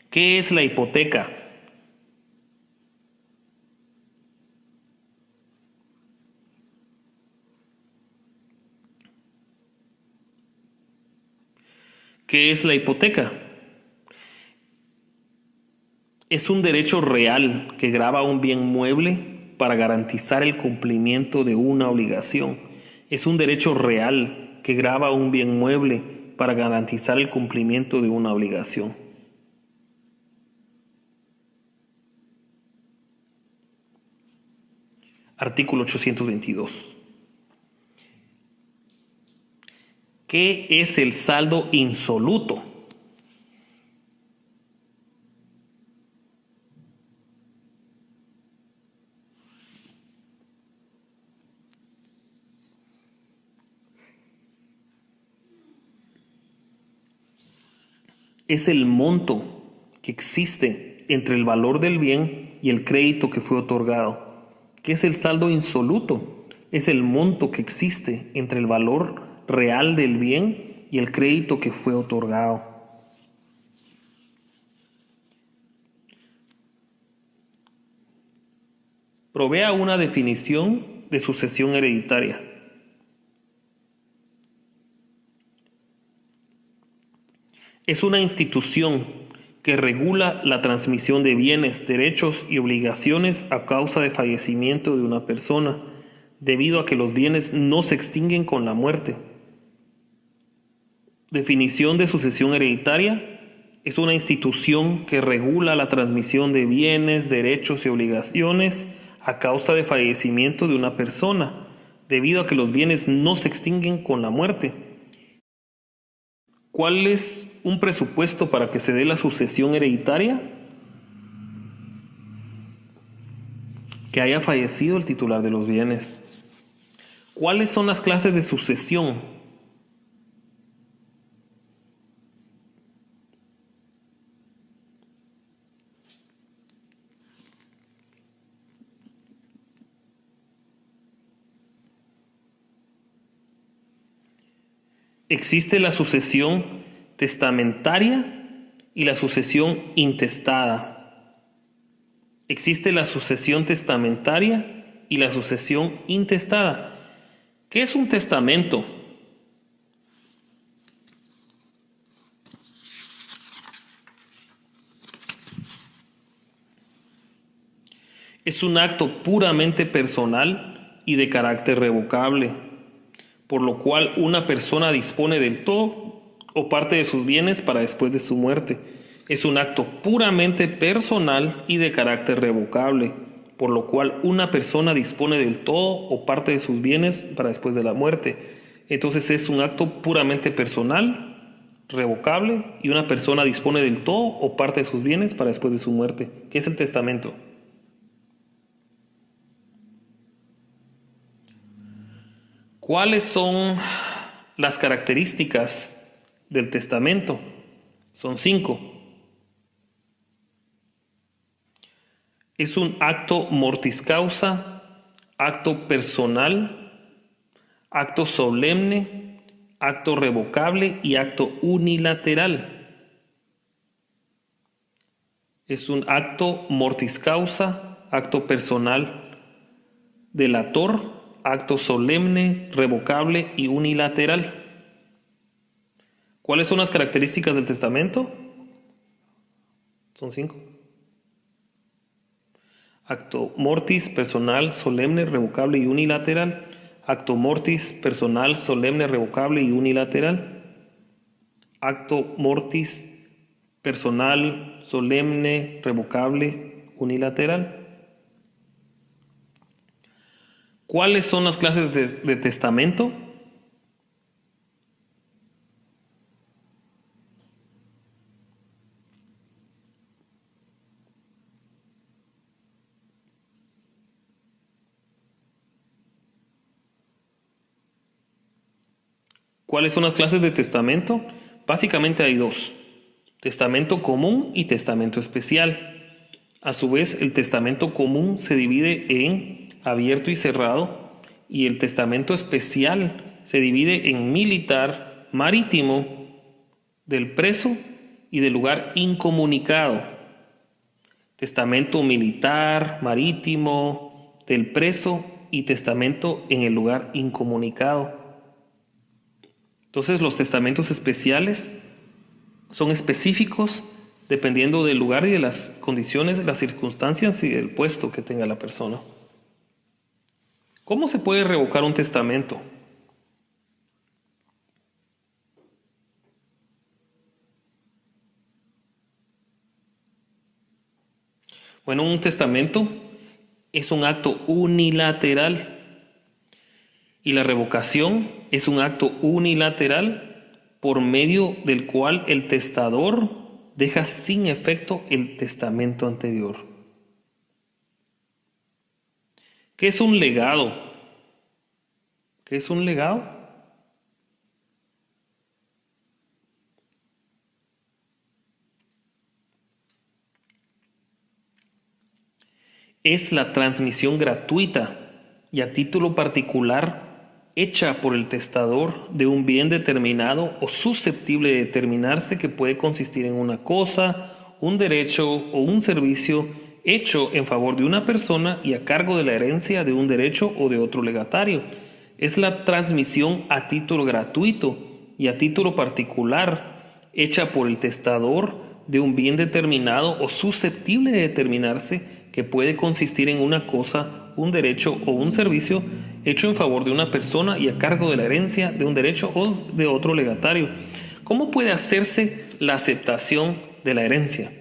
¿Qué es la hipoteca? ¿Qué es la hipoteca? Es un derecho real que grava un bien mueble para garantizar el cumplimiento de una obligación. Es un derecho real que grava un bien mueble para garantizar el cumplimiento de una obligación. Artículo 822. ¿Qué es el saldo insoluto? Es el monto que existe entre el valor del bien y el crédito que fue otorgado. ¿Qué es el saldo insoluto? Es el monto que existe entre el valor real del bien y el crédito que fue otorgado. Provea una definición de sucesión hereditaria. Es una institución que regula la transmisión de bienes, derechos y obligaciones a causa de fallecimiento de una persona, debido a que los bienes no se extinguen con la muerte. Definición de sucesión hereditaria: es una institución que regula la transmisión de bienes, derechos y obligaciones a causa de fallecimiento de una persona, debido a que los bienes no se extinguen con la muerte. ¿Cuál es un presupuesto para que se dé la sucesión hereditaria? Que haya fallecido el titular de los bienes. ¿Cuáles son las clases de sucesión? Existe la sucesión testamentaria y la sucesión intestada. Existe la sucesión testamentaria y la sucesión intestada. ¿Qué es un testamento? Es un acto puramente personal y de carácter revocable, por lo cual una persona dispone del todo o parte de sus bienes para después de su muerte. Es un acto puramente personal y de carácter revocable, por lo cual una persona dispone del todo o parte de sus bienes para después de la muerte. Entonces es un acto puramente personal, revocable, y una persona dispone del todo o parte de sus bienes para después de su muerte. ¿Qué es el testamento? ¿Cuáles son las características del testamento? Son 5. Es un acto mortis causa, acto personal, acto solemne, acto revocable y acto unilateral. Es un acto mortis causa, acto personal, delator, acto solemne, revocable y unilateral. ¿Cuáles son las características del testamento? Son 5. Acto mortis, personal, solemne, revocable y unilateral. Acto mortis, personal, solemne, revocable y unilateral. Acto mortis, personal, solemne, revocable, unilateral. ¿Cuáles son las clases de testamento? ¿Cuáles son las clases de testamento? Básicamente hay 2: testamento común y testamento especial. A su vez, el testamento común se divide en abierto y cerrado, y el testamento especial se divide en militar, marítimo, del preso y del lugar incomunicado. Testamento militar, marítimo, del preso y testamento en el lugar incomunicado. Entonces, los testamentos especiales son específicos dependiendo del lugar y de las condiciones, de las circunstancias y del puesto que tenga la persona. ¿Cómo se puede revocar un testamento? Bueno, un testamento es un acto unilateral y la revocación es un acto unilateral por medio del cual el testador deja sin efecto el testamento anterior. ¿Qué es un legado? ¿Qué es un legado? es la transmisión gratuita y a título particular hecha por el testador de un bien determinado o susceptible de determinarse que puede consistir en una cosa, un derecho o un servicio hecho en favor de una persona y a cargo de la herencia de un derecho o de otro legatario. Es la transmisión a título gratuito y a título particular hecha por el testador de un bien determinado o susceptible de determinarse que puede consistir en una cosa, un derecho o un servicio hecho en favor de una persona y a cargo de la herencia de un derecho o de otro legatario. ¿Cómo puede hacerse la aceptación de la herencia?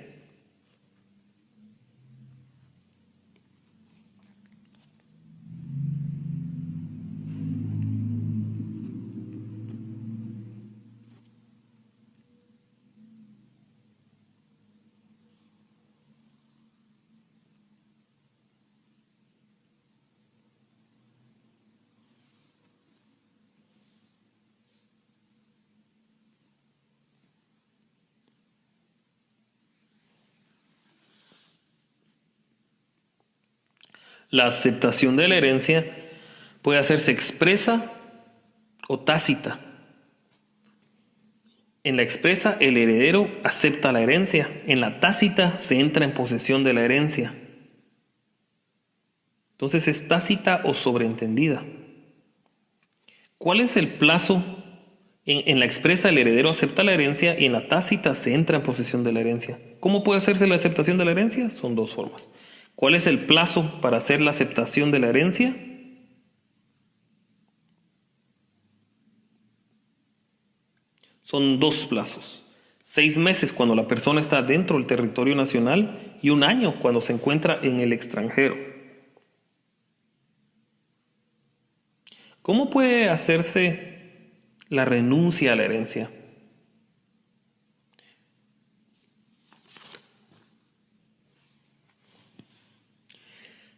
La aceptación de la herencia puede hacerse expresa o tácita. En la expresa, el heredero acepta la herencia. En la tácita, se entra en posesión de la herencia. Entonces, ¿es tácita o sobreentendida? ¿Cuál es el plazo? En la expresa, el heredero acepta la herencia y en la tácita se entra en posesión de la herencia. ¿Cómo puede hacerse la aceptación de la herencia? Son dos formas. ¿Cuál es el plazo para hacer la aceptación de la herencia? Son dos plazos. 6 meses cuando la persona está dentro del territorio nacional y 1 año cuando se encuentra en el extranjero. ¿Cómo puede hacerse la renuncia a la herencia?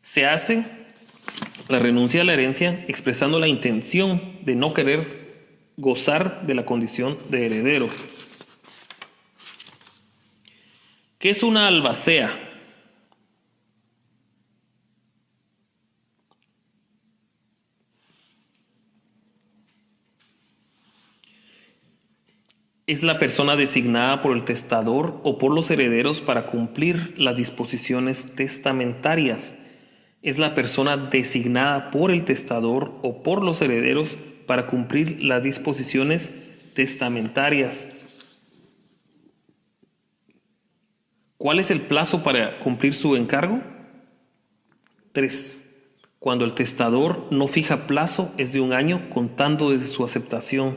Se hace la renuncia a la herencia expresando la intención de no querer gozar de la condición de heredero. ¿Qué es una albacea? Es la persona designada por el testador o por los herederos para cumplir las disposiciones testamentarias. Es la persona designada por el testador o por los herederos para cumplir las disposiciones testamentarias. ¿Cuál es el plazo para cumplir su encargo? 3. Cuando el testador no fija plazo, es de 1 año contando desde su aceptación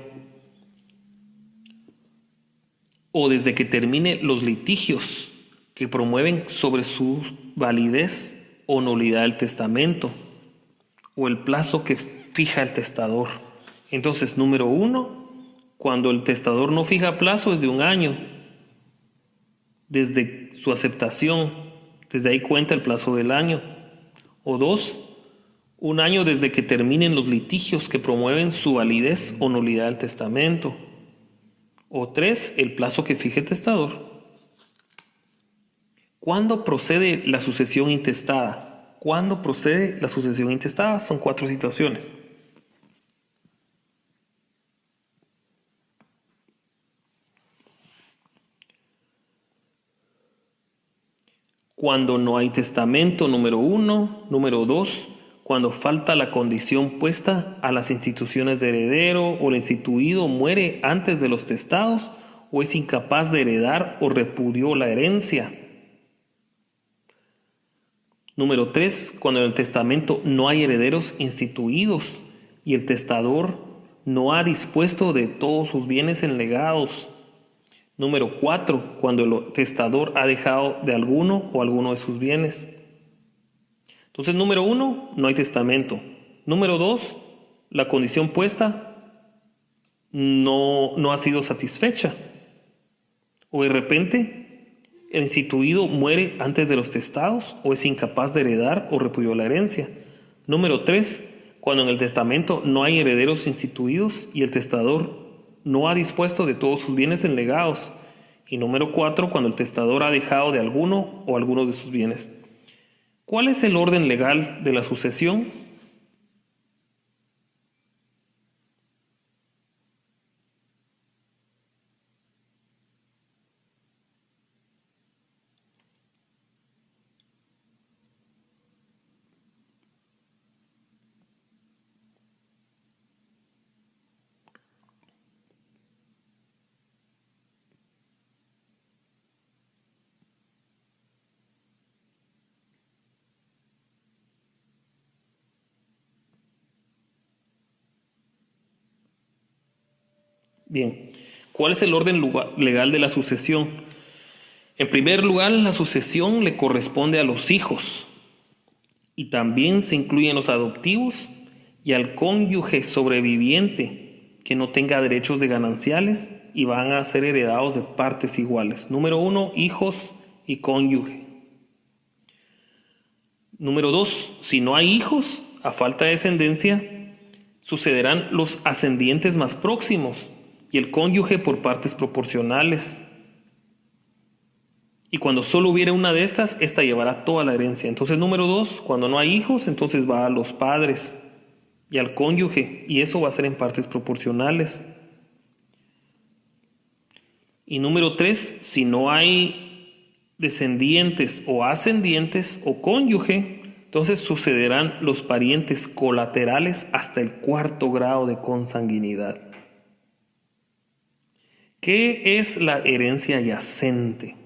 o desde que termine los litigios que promueven sobre su validez o nulidad del testamento o el plazo que fija el testador. Entonces, número 1, cuando el testador no fija plazo es de 1 año desde su aceptación, desde ahí cuenta el plazo del año. O 2, 1 año desde que terminen los litigios que promueven su validez o nulidad del testamento. O 3, el plazo que fije el testador. ¿Cuándo procede la sucesión intestada? ¿Cuándo procede la sucesión intestada? Son 4 situaciones. Cuando no hay testamento, número 1. Número 2, cuando falta la condición puesta a las instituciones de heredero o el instituido muere antes de los testados o es incapaz de heredar o repudió la herencia. Número 3, cuando en el testamento no hay herederos instituidos y el testador no ha dispuesto de todos sus bienes en legados. Número 4, cuando el testador ha dejado de alguno o alguno de sus bienes. Entonces, número 1, no hay testamento. Número 2, la condición puesta no ha sido satisfecha. O de repente el instituido muere antes de los testados o es incapaz de heredar o repudió la herencia. Número 3, cuando en el testamento no hay herederos instituidos y el testador no ha dispuesto de todos sus bienes en legados. Y número 4, cuando el testador ha dejado de alguno o algunos de sus bienes. ¿Cuál es el orden legal de la sucesión? Bien, ¿cuál es el orden legal de la sucesión? En primer lugar, la sucesión le corresponde a los hijos y también se incluyen los adoptivos y al cónyuge sobreviviente que no tenga derechos de gananciales y van a ser heredados de partes iguales. Número 1, hijos y cónyuge. Número 2, si no hay hijos, a falta de descendencia, sucederán los ascendientes más próximos y el cónyuge por partes proporcionales. Y cuando solo hubiere una de estas, esta llevará toda la herencia. Entonces, número 2, cuando no hay hijos, entonces va a los padres y al cónyuge, y eso va a ser en partes proporcionales. Y número 3, si no hay descendientes o ascendientes o cónyuge, entonces sucederán los parientes colaterales hasta el 4.º grado de consanguinidad. ¿Qué es la herencia yacente?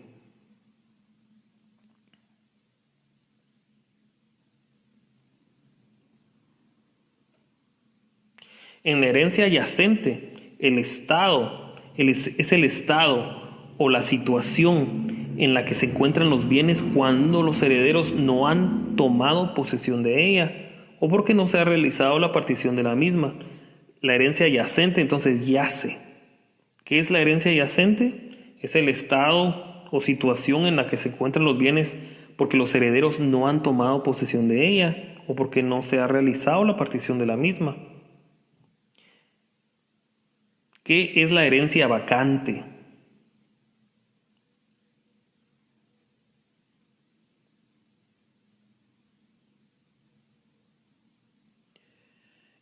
En la herencia yacente, el estado es el estado o la situación en la que se encuentran los bienes cuando los herederos no han tomado posesión de ella o porque no se ha realizado la partición de la misma. La herencia yacente entonces yace. ¿Qué es la herencia yacente? Es el estado o situación en la que se encuentran los bienes porque los herederos no han tomado posesión de ella o porque no se ha realizado la partición de la misma. ¿Qué es la herencia vacante?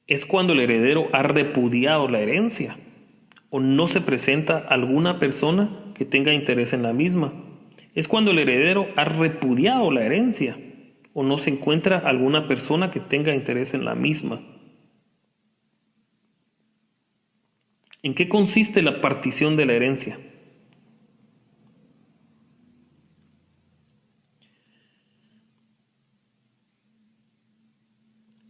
Es cuando el heredero ha repudiado la herencia o no se presenta alguna persona que tenga interés en la misma. Es cuando el heredero ha repudiado la herencia o no se encuentra alguna persona que tenga interés en la misma. ¿En qué consiste la partición de la herencia?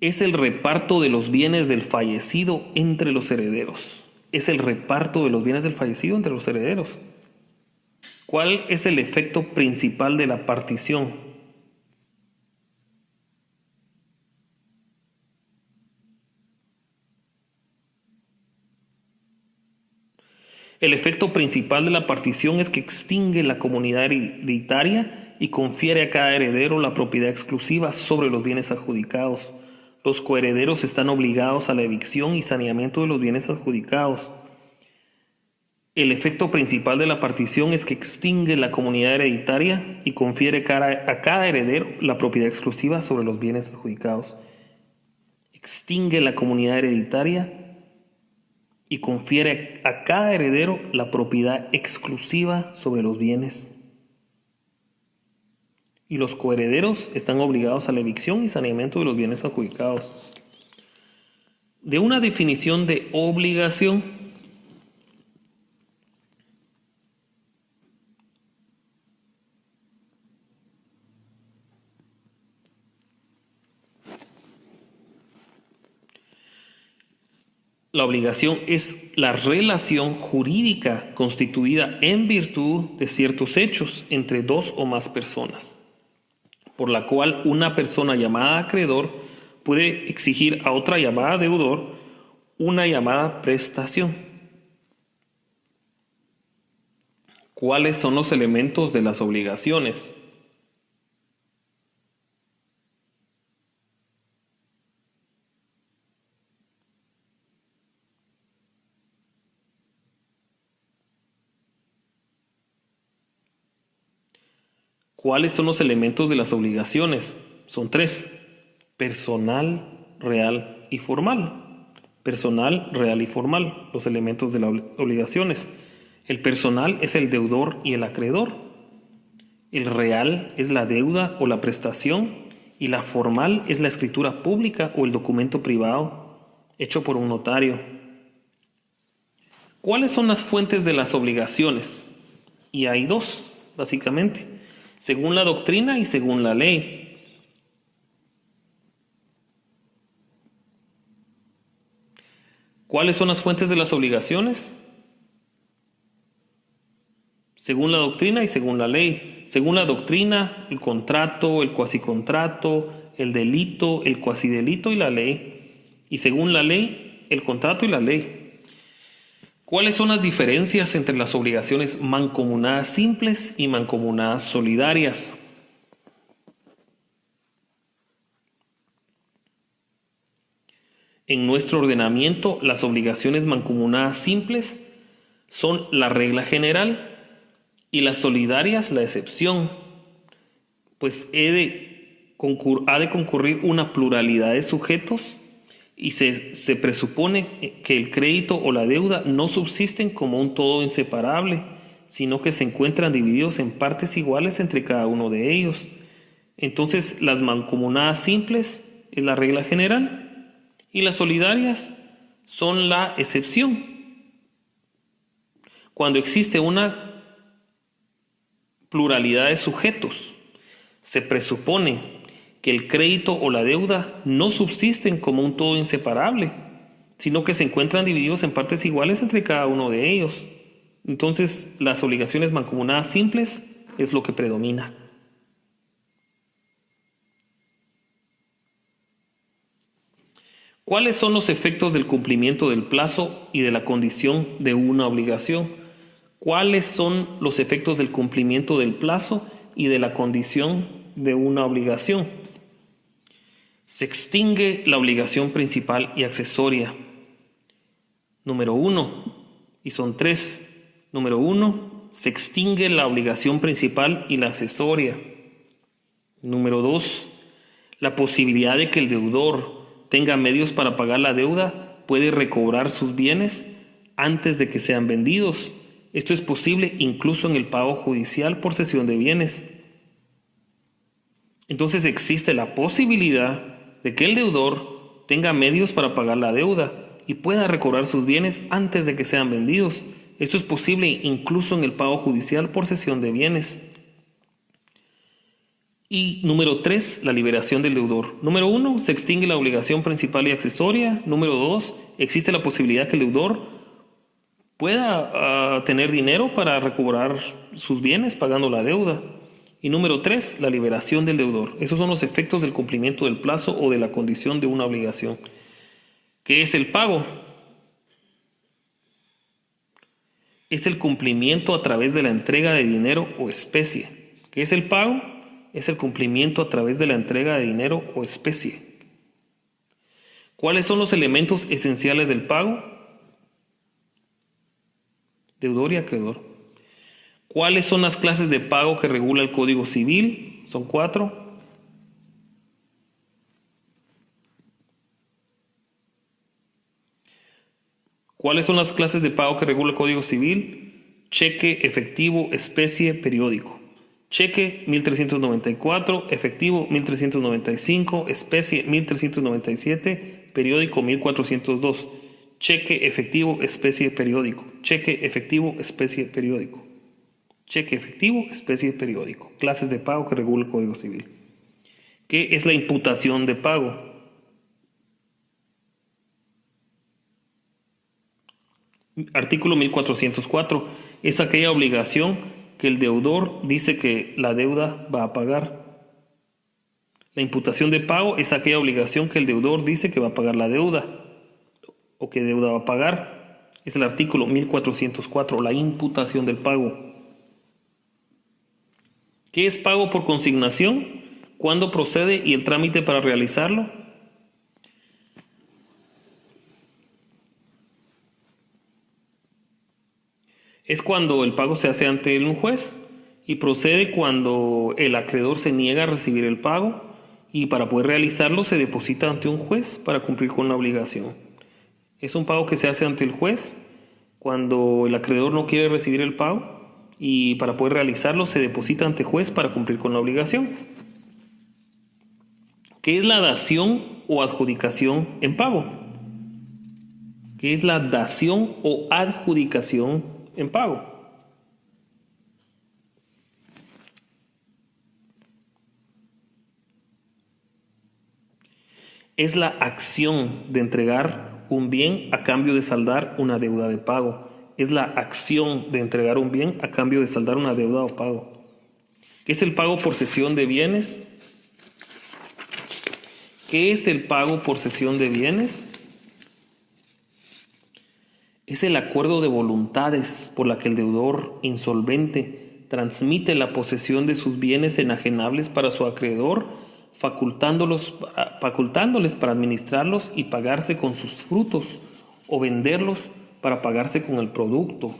Es el reparto de los bienes del fallecido entre los herederos. Es el reparto de los bienes del fallecido entre los herederos. ¿Cuál es el efecto principal de la partición? El efecto principal de la partición es que extingue la comunidad hereditaria y confiere a cada heredero la propiedad exclusiva sobre los bienes adjudicados. Los coherederos están obligados a la evicción y saneamiento de los bienes adjudicados. El efecto principal de la partición es que extingue la comunidad hereditaria y confiere a cada heredero la propiedad exclusiva sobre los bienes adjudicados. Extingue la comunidad hereditaria y confiere a cada heredero la propiedad exclusiva sobre los bienes. Y los coherederos están obligados a la evicción y saneamiento de los bienes adjudicados. De una definición de obligación, la obligación es la relación jurídica constituida en virtud de ciertos hechos entre dos o más personas, por la cual una persona llamada acreedor puede exigir a otra llamada deudor una llamada prestación. ¿Cuáles son los elementos de las obligaciones? ¿Cuáles son los elementos de las obligaciones? Son tres: personal, real y formal. Personal, real y formal, los elementos de las obligaciones. El personal es el deudor y el acreedor. El real es la deuda o la prestación, y la formal es la escritura pública o el documento privado hecho por un notario. ¿Cuáles son las fuentes de las obligaciones? Y hay dos, básicamente, según la doctrina y según la ley. ¿Cuáles son las fuentes de las obligaciones? Según la doctrina y según la ley. Según la doctrina, el contrato, el cuasicontrato, el delito, el cuasidelito y la ley. Y según la ley, el contrato y la ley. ¿Cuáles son las diferencias entre las obligaciones mancomunadas simples y mancomunadas solidarias? En nuestro ordenamiento, las obligaciones mancomunadas simples son la regla general y las solidarias la excepción, pues ha de concurrir una pluralidad de sujetos y se presupone que el crédito o la deuda no subsisten como un todo inseparable, sino que se encuentran divididos en partes iguales entre cada uno de ellos. Entonces, las mancomunadas simples es la regla general y las solidarias son la excepción. Cuando existe una pluralidad de sujetos, se presupone que el crédito o la deuda no subsisten como un todo inseparable, sino que se encuentran divididos en partes iguales entre cada uno de ellos. Entonces, las obligaciones mancomunadas simples es lo que predomina. ¿Cuáles son los efectos del cumplimiento del plazo y de la condición de una obligación? ¿Cuáles son los efectos del cumplimiento del plazo y de la condición de una obligación? Se extingue la obligación principal y accesoria. Número 1, y son tres. Número 1, se extingue la obligación principal y la accesoria. Número 2, la posibilidad de que el deudor tenga medios para pagar la deuda puede recobrar sus bienes antes de que sean vendidos. Esto es posible incluso en el pago judicial por cesión de bienes. Entonces existe la posibilidad de que el deudor tenga medios para pagar la deuda y pueda recobrar sus bienes antes de que sean vendidos. Esto es posible incluso en el pago judicial por cesión de bienes. Y número 3, la liberación del deudor. Número 1, se extingue la obligación principal y accesoria. Número 2, existe la posibilidad que el deudor pueda tener dinero para recobrar sus bienes pagando la deuda. Y número 3, la liberación del deudor. Esos son los efectos del cumplimiento del plazo o de la condición de una obligación. ¿Qué es el pago? Es el cumplimiento a través de la entrega de dinero o especie. ¿Qué es el pago? Es el cumplimiento a través de la entrega de dinero o especie. ¿Cuáles son los elementos esenciales del pago? Deudor y acreedor. ¿Cuáles son las clases de pago que regula el Código Civil? Son 4. ¿Cuáles son las clases de pago que regula el Código Civil? Cheque, efectivo, especie, periódico. Cheque 1394, efectivo 1395, especie 1397, periódico 1402. Cheque, efectivo, especie, periódico. Cheque, efectivo, especie, periódico. Cheque, efectivo, especie, periódico. Clases de pago que regula el Código Civil. ¿Qué es la imputación de pago? Artículo 1404. Es aquella obligación que el deudor dice que la deuda va a pagar. La imputación de pago es aquella obligación que el deudor dice que va a pagar la deuda o que deuda va a pagar. Es el artículo 1404, la imputación del pago. ¿Qué es pago por consignación? ¿Cuándo procede y el trámite para realizarlo? Es cuando el pago se hace ante un juez y procede cuando el acreedor se niega a recibir el pago y para poder realizarlo se deposita ante un juez para cumplir con la obligación. Es un pago que se hace ante el juez cuando el acreedor no quiere recibir el pago, y para poder realizarlo se deposita ante juez para cumplir con la obligación. ¿Qué es la dación o adjudicación en pago? ¿Qué es la dación o adjudicación en pago? Es la acción de entregar un bien a cambio de saldar una deuda de pago. Es la acción de entregar un bien a cambio de saldar una deuda o pago. ¿Qué es el pago por cesión de bienes? ¿Qué es el pago por cesión de bienes? Es el acuerdo de voluntades por la que el deudor insolvente transmite la posesión de sus bienes enajenables para su acreedor, facultándoles para administrarlos y pagarse con sus frutos, o venderlos para pagarse con el producto.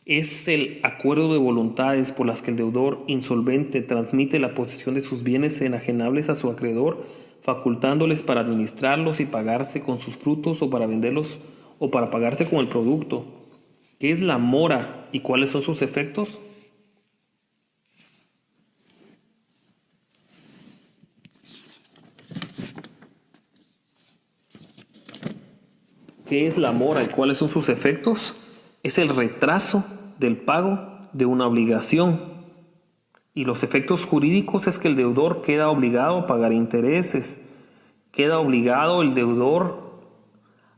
Es el acuerdo de voluntades por las que el deudor insolvente transmite la posesión de sus bienes enajenables a su acreedor, facultándoles para administrarlos y pagarse con sus frutos, o para venderlos o para pagarse con el producto. ¿Qué es la mora y cuáles son sus efectos? ¿Qué es la mora y cuáles son sus efectos? Es el retraso del pago de una obligación. Y los efectos jurídicos es que el deudor queda obligado a pagar intereses. Queda obligado el deudor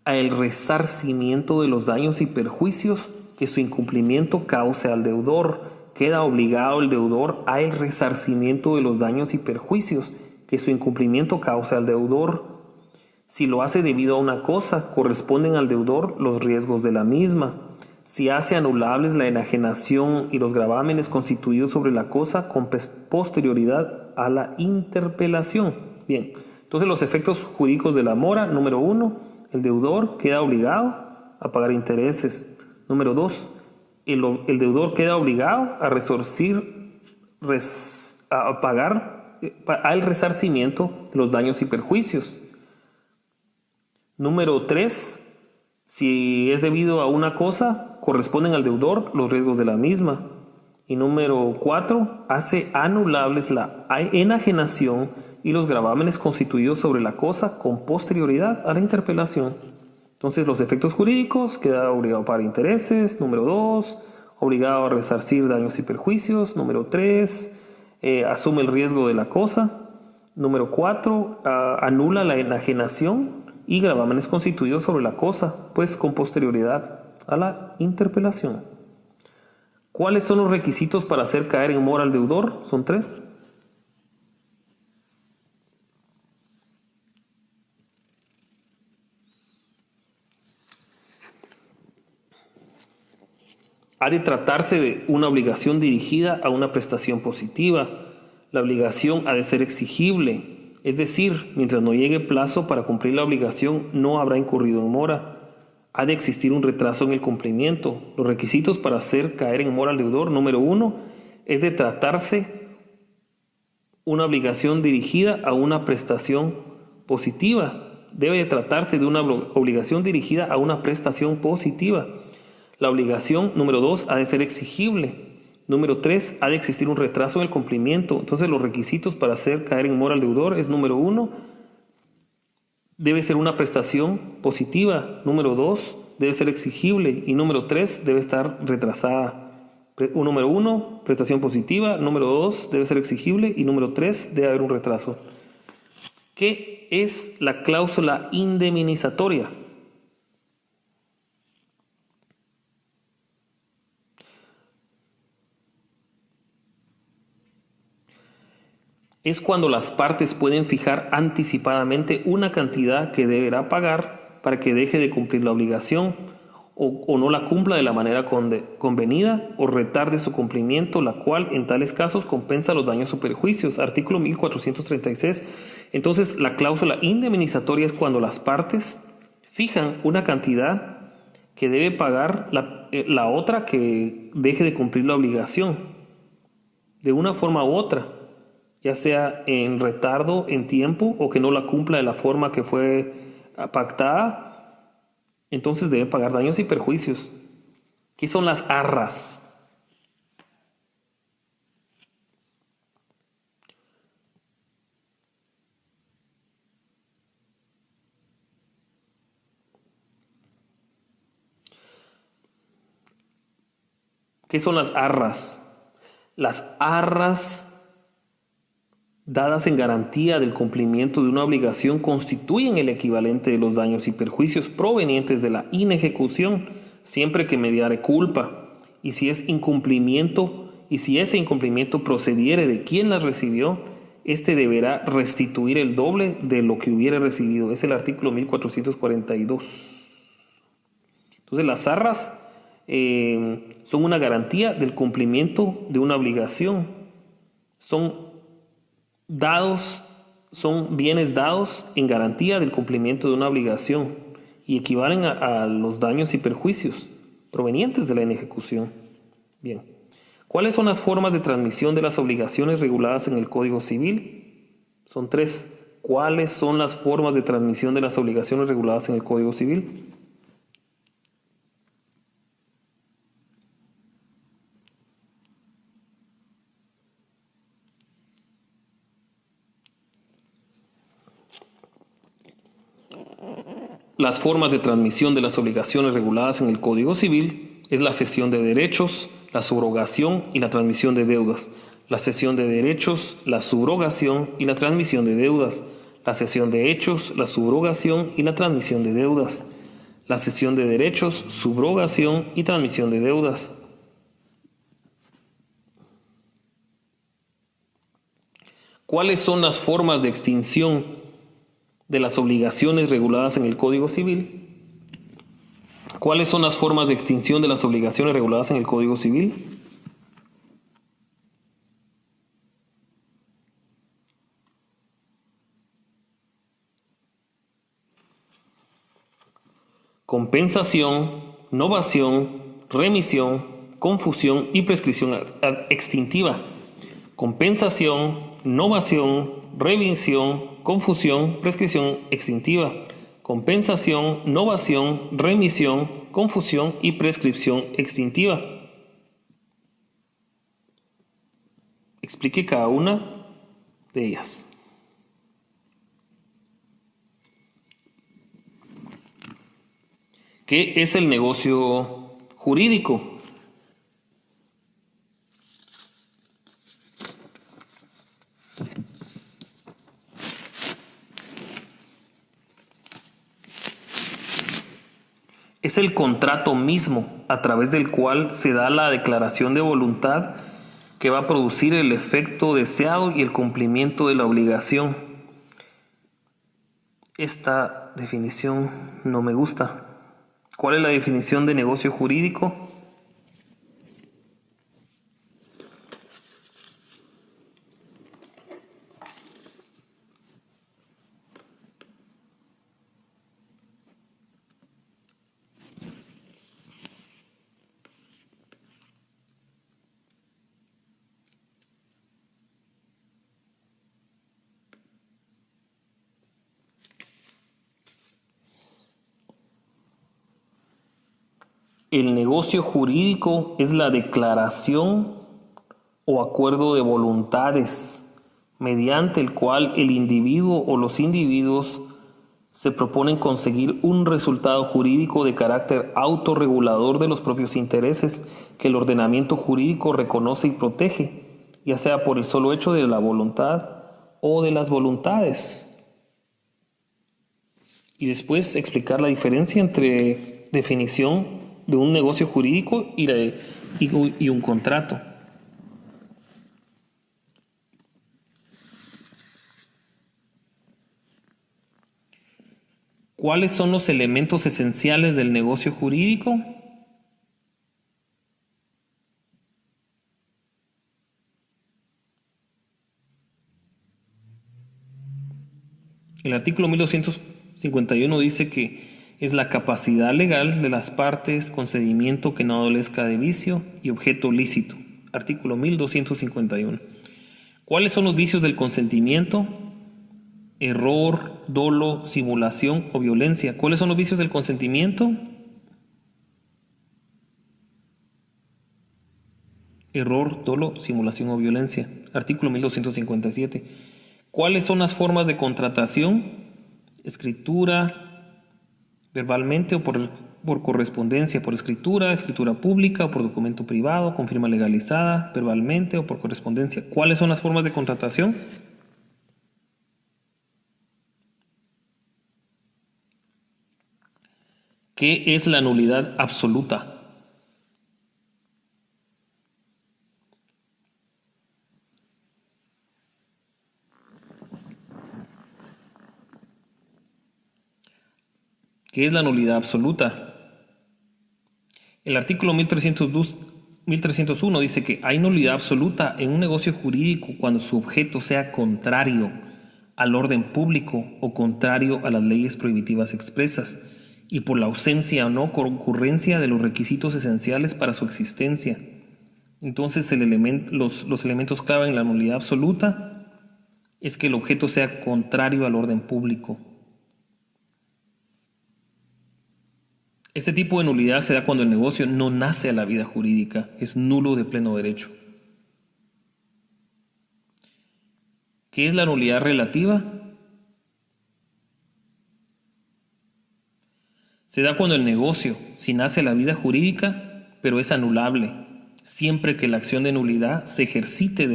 a el resarcimiento de los daños y perjuicios que su incumplimiento cause al deudor. Queda obligado el deudor a el resarcimiento de los daños y perjuicios que su incumplimiento cause al deudor. Si lo hace debido a una cosa, corresponden al deudor los riesgos de la misma. Si hace anulables la enajenación y los gravámenes constituidos sobre la cosa con posterioridad a la interpelación. Bien, entonces los efectos jurídicos de la mora: número 1, el deudor queda obligado a pagar intereses. Número 2, el deudor queda obligado a a pagar al resarcimiento de los daños y perjuicios. Número 3, si es debido a una cosa, corresponden al deudor los riesgos de la misma. Y número 4, hace anulables la enajenación y los gravámenes constituidos sobre la cosa con posterioridad a la interpelación. Entonces los efectos jurídicos: queda obligado a pagar intereses. Número 2, obligado a resarcir daños y perjuicios. Número 3, asume el riesgo de la cosa. Número 4, anula la enajenación y gravámenes constituidos sobre la cosa, pues con posterioridad a la interpelación. ¿Cuáles son los requisitos para hacer caer en mora al deudor? Son 3. Ha de tratarse de una obligación dirigida a una prestación positiva. La obligación ha de ser exigible. Es decir, mientras no llegue plazo para cumplir la obligación, no habrá incurrido en mora. Ha de existir un retraso en el cumplimiento. Los requisitos para hacer caer en mora al deudor: número 1, es de tratarse una obligación dirigida a una prestación positiva. Debe de tratarse de una obligación dirigida a una prestación positiva. La obligación, número 2, ha de ser exigible. Número 3, ha de existir un retraso en el cumplimiento. Entonces los requisitos para hacer caer en mora al deudor es: número 1, debe ser una prestación positiva. Número 2, debe ser exigible. Y número 3, debe estar retrasada. Número 1, prestación positiva. Número 2, debe ser exigible. Y número 3, debe haber un retraso. ¿Qué es la cláusula indemnizatoria? Es cuando las partes pueden fijar anticipadamente una cantidad que deberá pagar para que deje de cumplir la obligación, o no la cumpla de la manera convenida, o retarde su cumplimiento, la cual en tales casos compensa los daños o perjuicios. Artículo 1436. Entonces la cláusula indemnizatoria es cuando las partes fijan una cantidad que debe pagar la otra que deje de cumplir la obligación, de una forma u otra. ya sea en retardo en tiempo o que no la cumpla de la forma que fue pactada, entonces debe pagar daños y perjuicios. ¿Qué son las arras? ¿Qué son las arras? Las arras dadas en garantía del cumplimiento de una obligación constituyen el equivalente de los daños y perjuicios provenientes de la inejecución, siempre que mediare culpa, y si ese incumplimiento procediere de quien las recibió, éste deberá restituir el doble de lo que hubiera recibido. Es el artículo 1442. Entonces las arras son una garantía del cumplimiento de una obligación. Son bienes dados en garantía del cumplimiento de una obligación y equivalen a los daños y perjuicios provenientes de la inejecución. Bien. ¿Cuáles son las formas de transmisión de las obligaciones reguladas en el Código Civil? Son 3. ¿Cuáles son las formas de transmisión de las obligaciones reguladas en el Código Civil? Las formas de transmisión de las obligaciones reguladas en el Código Civil es la cesión de derechos, la subrogación y la transmisión de deudas. La cesión de derechos, la subrogación y la transmisión de deudas. La cesión de hechos, la subrogación y la transmisión de deudas. La cesión de derechos, subrogación y transmisión de deudas. ¿Cuáles son las formas de extinción de las obligaciones reguladas en el Código Civil? ¿Cuáles son las formas de extinción de las obligaciones reguladas en el Código Civil? Compensación, novación, remisión, confusión y prescripción extintiva. Compensación, novación, remisión, confusión, prescripción extintiva. Compensación, novación, remisión, confusión y prescripción extintiva. Explique cada una de ellas. ¿Qué es el negocio jurídico? Es el contrato mismo a través del cual se da la declaración de voluntad que va a producir el efecto deseado y el cumplimiento de la obligación. Esta definición no me gusta. ¿Cuál es la definición de negocio jurídico? El negocio jurídico es la declaración o acuerdo de voluntades mediante el cual el individuo o los individuos se proponen conseguir un resultado jurídico de carácter autorregulador de los propios intereses que el ordenamiento jurídico reconoce y protege, ya sea por el solo hecho de la voluntad o de las voluntades. Y después explicar la diferencia entre definición de un negocio jurídico y un contrato. ¿Cuáles son los elementos esenciales del negocio jurídico? El artículo 1251 dice que es la capacidad legal de las partes, concedimiento que no adolezca de vicio y objeto lícito. Artículo 1251. ¿Cuáles son los vicios del consentimiento? Error, dolo, simulación o violencia. ¿Cuáles son los vicios del consentimiento? Error, dolo, simulación o violencia. Artículo 1257. ¿Cuáles son las formas de contratación? Escritura, verbalmente o por correspondencia, por escritura, escritura pública o por documento privado, con firma legalizada, verbalmente o por correspondencia. ¿Cuáles son las formas de contratación? ¿Qué es la nulidad absoluta? ¿Qué es la nulidad absoluta? El artículo 1301 dice que hay nulidad absoluta en un negocio jurídico cuando su objeto sea contrario al orden público o contrario a las leyes prohibitivas expresas y por la ausencia o no concurrencia de los requisitos esenciales para su existencia. Entonces los elementos clave en la nulidad absoluta es que el objeto sea contrario al orden público. Este tipo de nulidad se da cuando el negocio no nace a la vida jurídica, es nulo de pleno derecho. ¿Qué es la nulidad relativa? Se da cuando el negocio sí nace a la vida jurídica, pero es anulable, siempre que la acción de nulidad se ejercite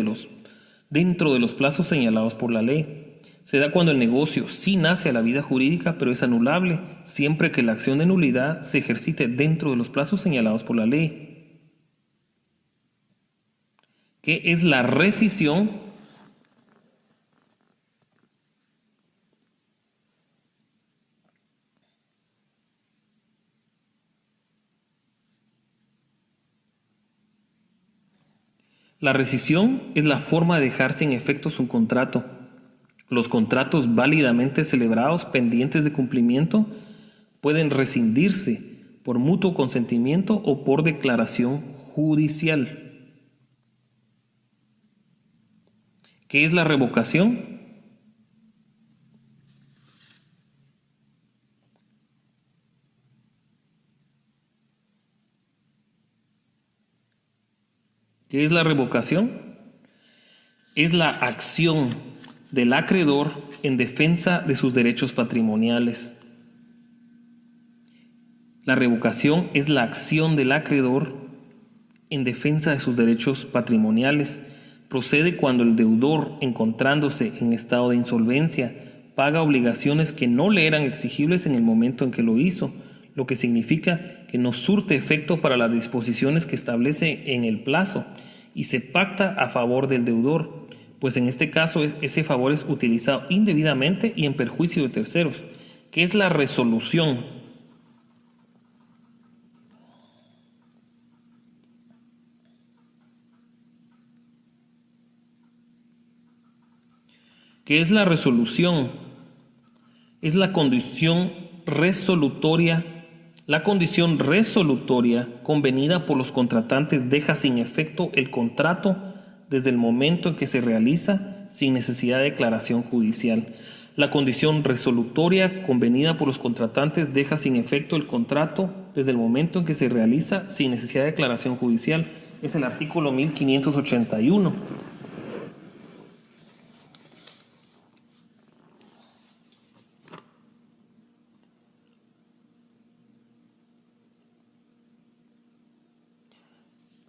dentro de los plazos señalados por la ley. Se da cuando el negocio sí nace a la vida jurídica, pero es anulable, siempre que la acción de nulidad se ejercite dentro de los plazos señalados por la ley. ¿Qué es la rescisión? La rescisión es la forma de dejar sin efecto su contrato. Los contratos válidamente celebrados pendientes de cumplimiento pueden rescindirse por mutuo consentimiento o por declaración judicial. ¿Qué es la revocación? ¿Qué es la revocación? Es la acción del acreedor en defensa de sus derechos patrimoniales. La revocación es la acción del acreedor en defensa de sus derechos patrimoniales. Procede cuando el deudor, encontrándose en estado de insolvencia, paga obligaciones que no le eran exigibles en el momento en que lo hizo, lo que significa que no surte efecto para las disposiciones que establece en el plazo y se pacta a favor del deudor, pues en este caso ese favor es utilizado indebidamente y en perjuicio de terceros. ¿Qué es la resolución? ¿Qué es la resolución? Es la condición resolutoria. La condición resolutoria convenida por los contratantes deja sin efecto el contrato desde el momento en que se realiza sin necesidad de declaración judicial. La condición resolutoria convenida por los contratantes deja sin efecto el contrato desde el momento en que se realiza sin necesidad de declaración judicial. Es el artículo 1581.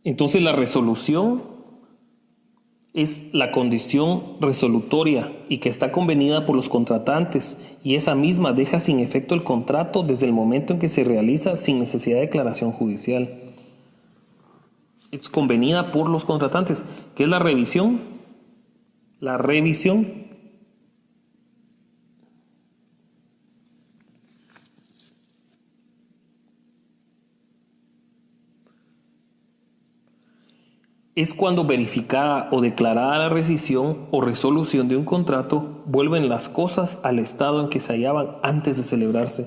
Entonces la resolución es la condición resolutoria y que está convenida por los contratantes, y esa misma deja sin efecto el contrato desde el momento en que se realiza sin necesidad de declaración judicial. Es convenida por los contratantes. ¿Qué es la revisión? La revisión es cuando verificada o declarada la rescisión o resolución de un contrato, vuelven las cosas al estado en que se hallaban antes de celebrarse.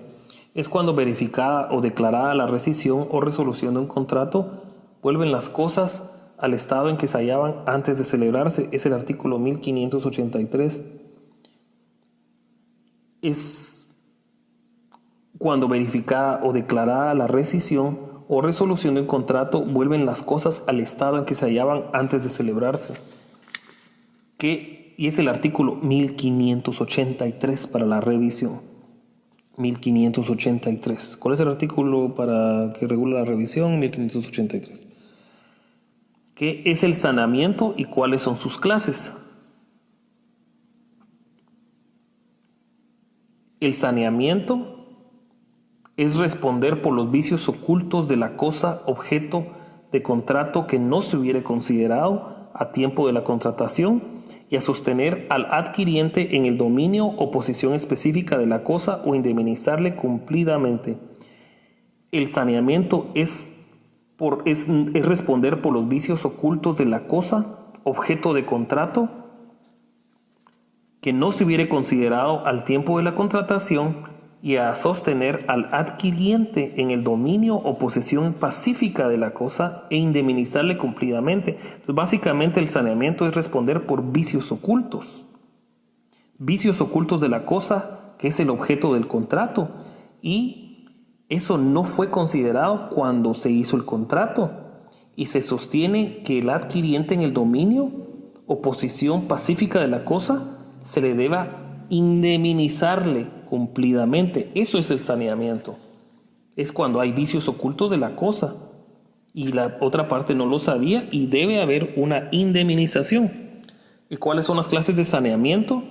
Es cuando verificada o declarada la rescisión o resolución de un contrato, vuelven las cosas al estado en que se hallaban antes de celebrarse. Es el artículo 1583. Es cuando verificada o declarada la rescisión o resolución de un contrato, vuelven las cosas al estado en que se hallaban antes de celebrarse. Y es el artículo 1583 para la revisión. 1583. ¿Cuál es el artículo para que regula la revisión? 1583. ¿Qué es el saneamiento y cuáles son sus clases? El saneamiento es responder por los vicios ocultos de la cosa objeto de contrato que no se hubiere considerado a tiempo de la contratación y a sostener al adquiriente en el dominio o posición específica de la cosa o indemnizarle cumplidamente. El saneamiento es responder por los vicios ocultos de la cosa objeto de contrato que no se hubiere considerado al tiempo de la contratación y a sostener al adquiriente en el dominio o posesión pacífica de la cosa e indemnizarle cumplidamente. Entonces, básicamente el saneamiento es responder por vicios ocultos de la cosa que es el objeto del contrato, y eso no fue considerado cuando se hizo el contrato, y se sostiene que el adquiriente en el dominio o posición pacífica de la cosa se le deba indemnizarle cumplidamente. Eso es el saneamiento. Es cuando hay vicios ocultos de la cosa y la otra parte no lo sabía y debe haber una indemnización. ¿Y cuáles son las clases de saneamiento?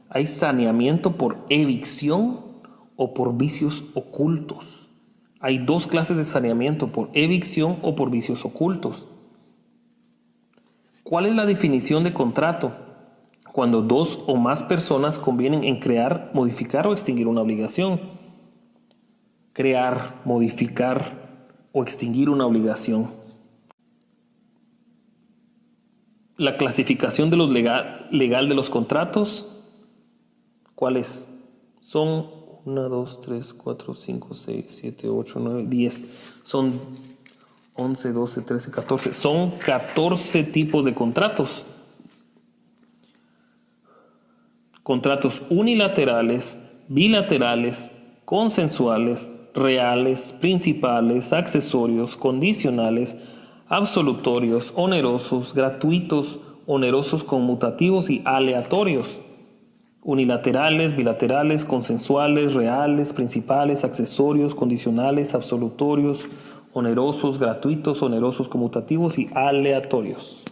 Hay saneamiento por evicción o por vicios ocultos. Hay dos clases de saneamiento, por evicción o por vicios ocultos. ¿Cuál es la definición de contrato? Cuando dos o más personas convienen en crear, modificar o extinguir una obligación. Crear, modificar o extinguir una obligación. La clasificación de los legal de los contratos, ¿cuáles son? 1, 2, 3, 4, 5, 6, 7, 8, 9, 10. Son 11, 12, 13, 14. Son 14 tipos de contratos. Contratos unilaterales, bilaterales, consensuales, reales, principales, accesorios, condicionales, absolutorios, onerosos, gratuitos, onerosos conmutativos y aleatorios. Unilaterales, bilaterales, consensuales, reales, principales, accesorios, condicionales, absolutorios, onerosos, gratuitos, onerosos conmutativos y aleatorios.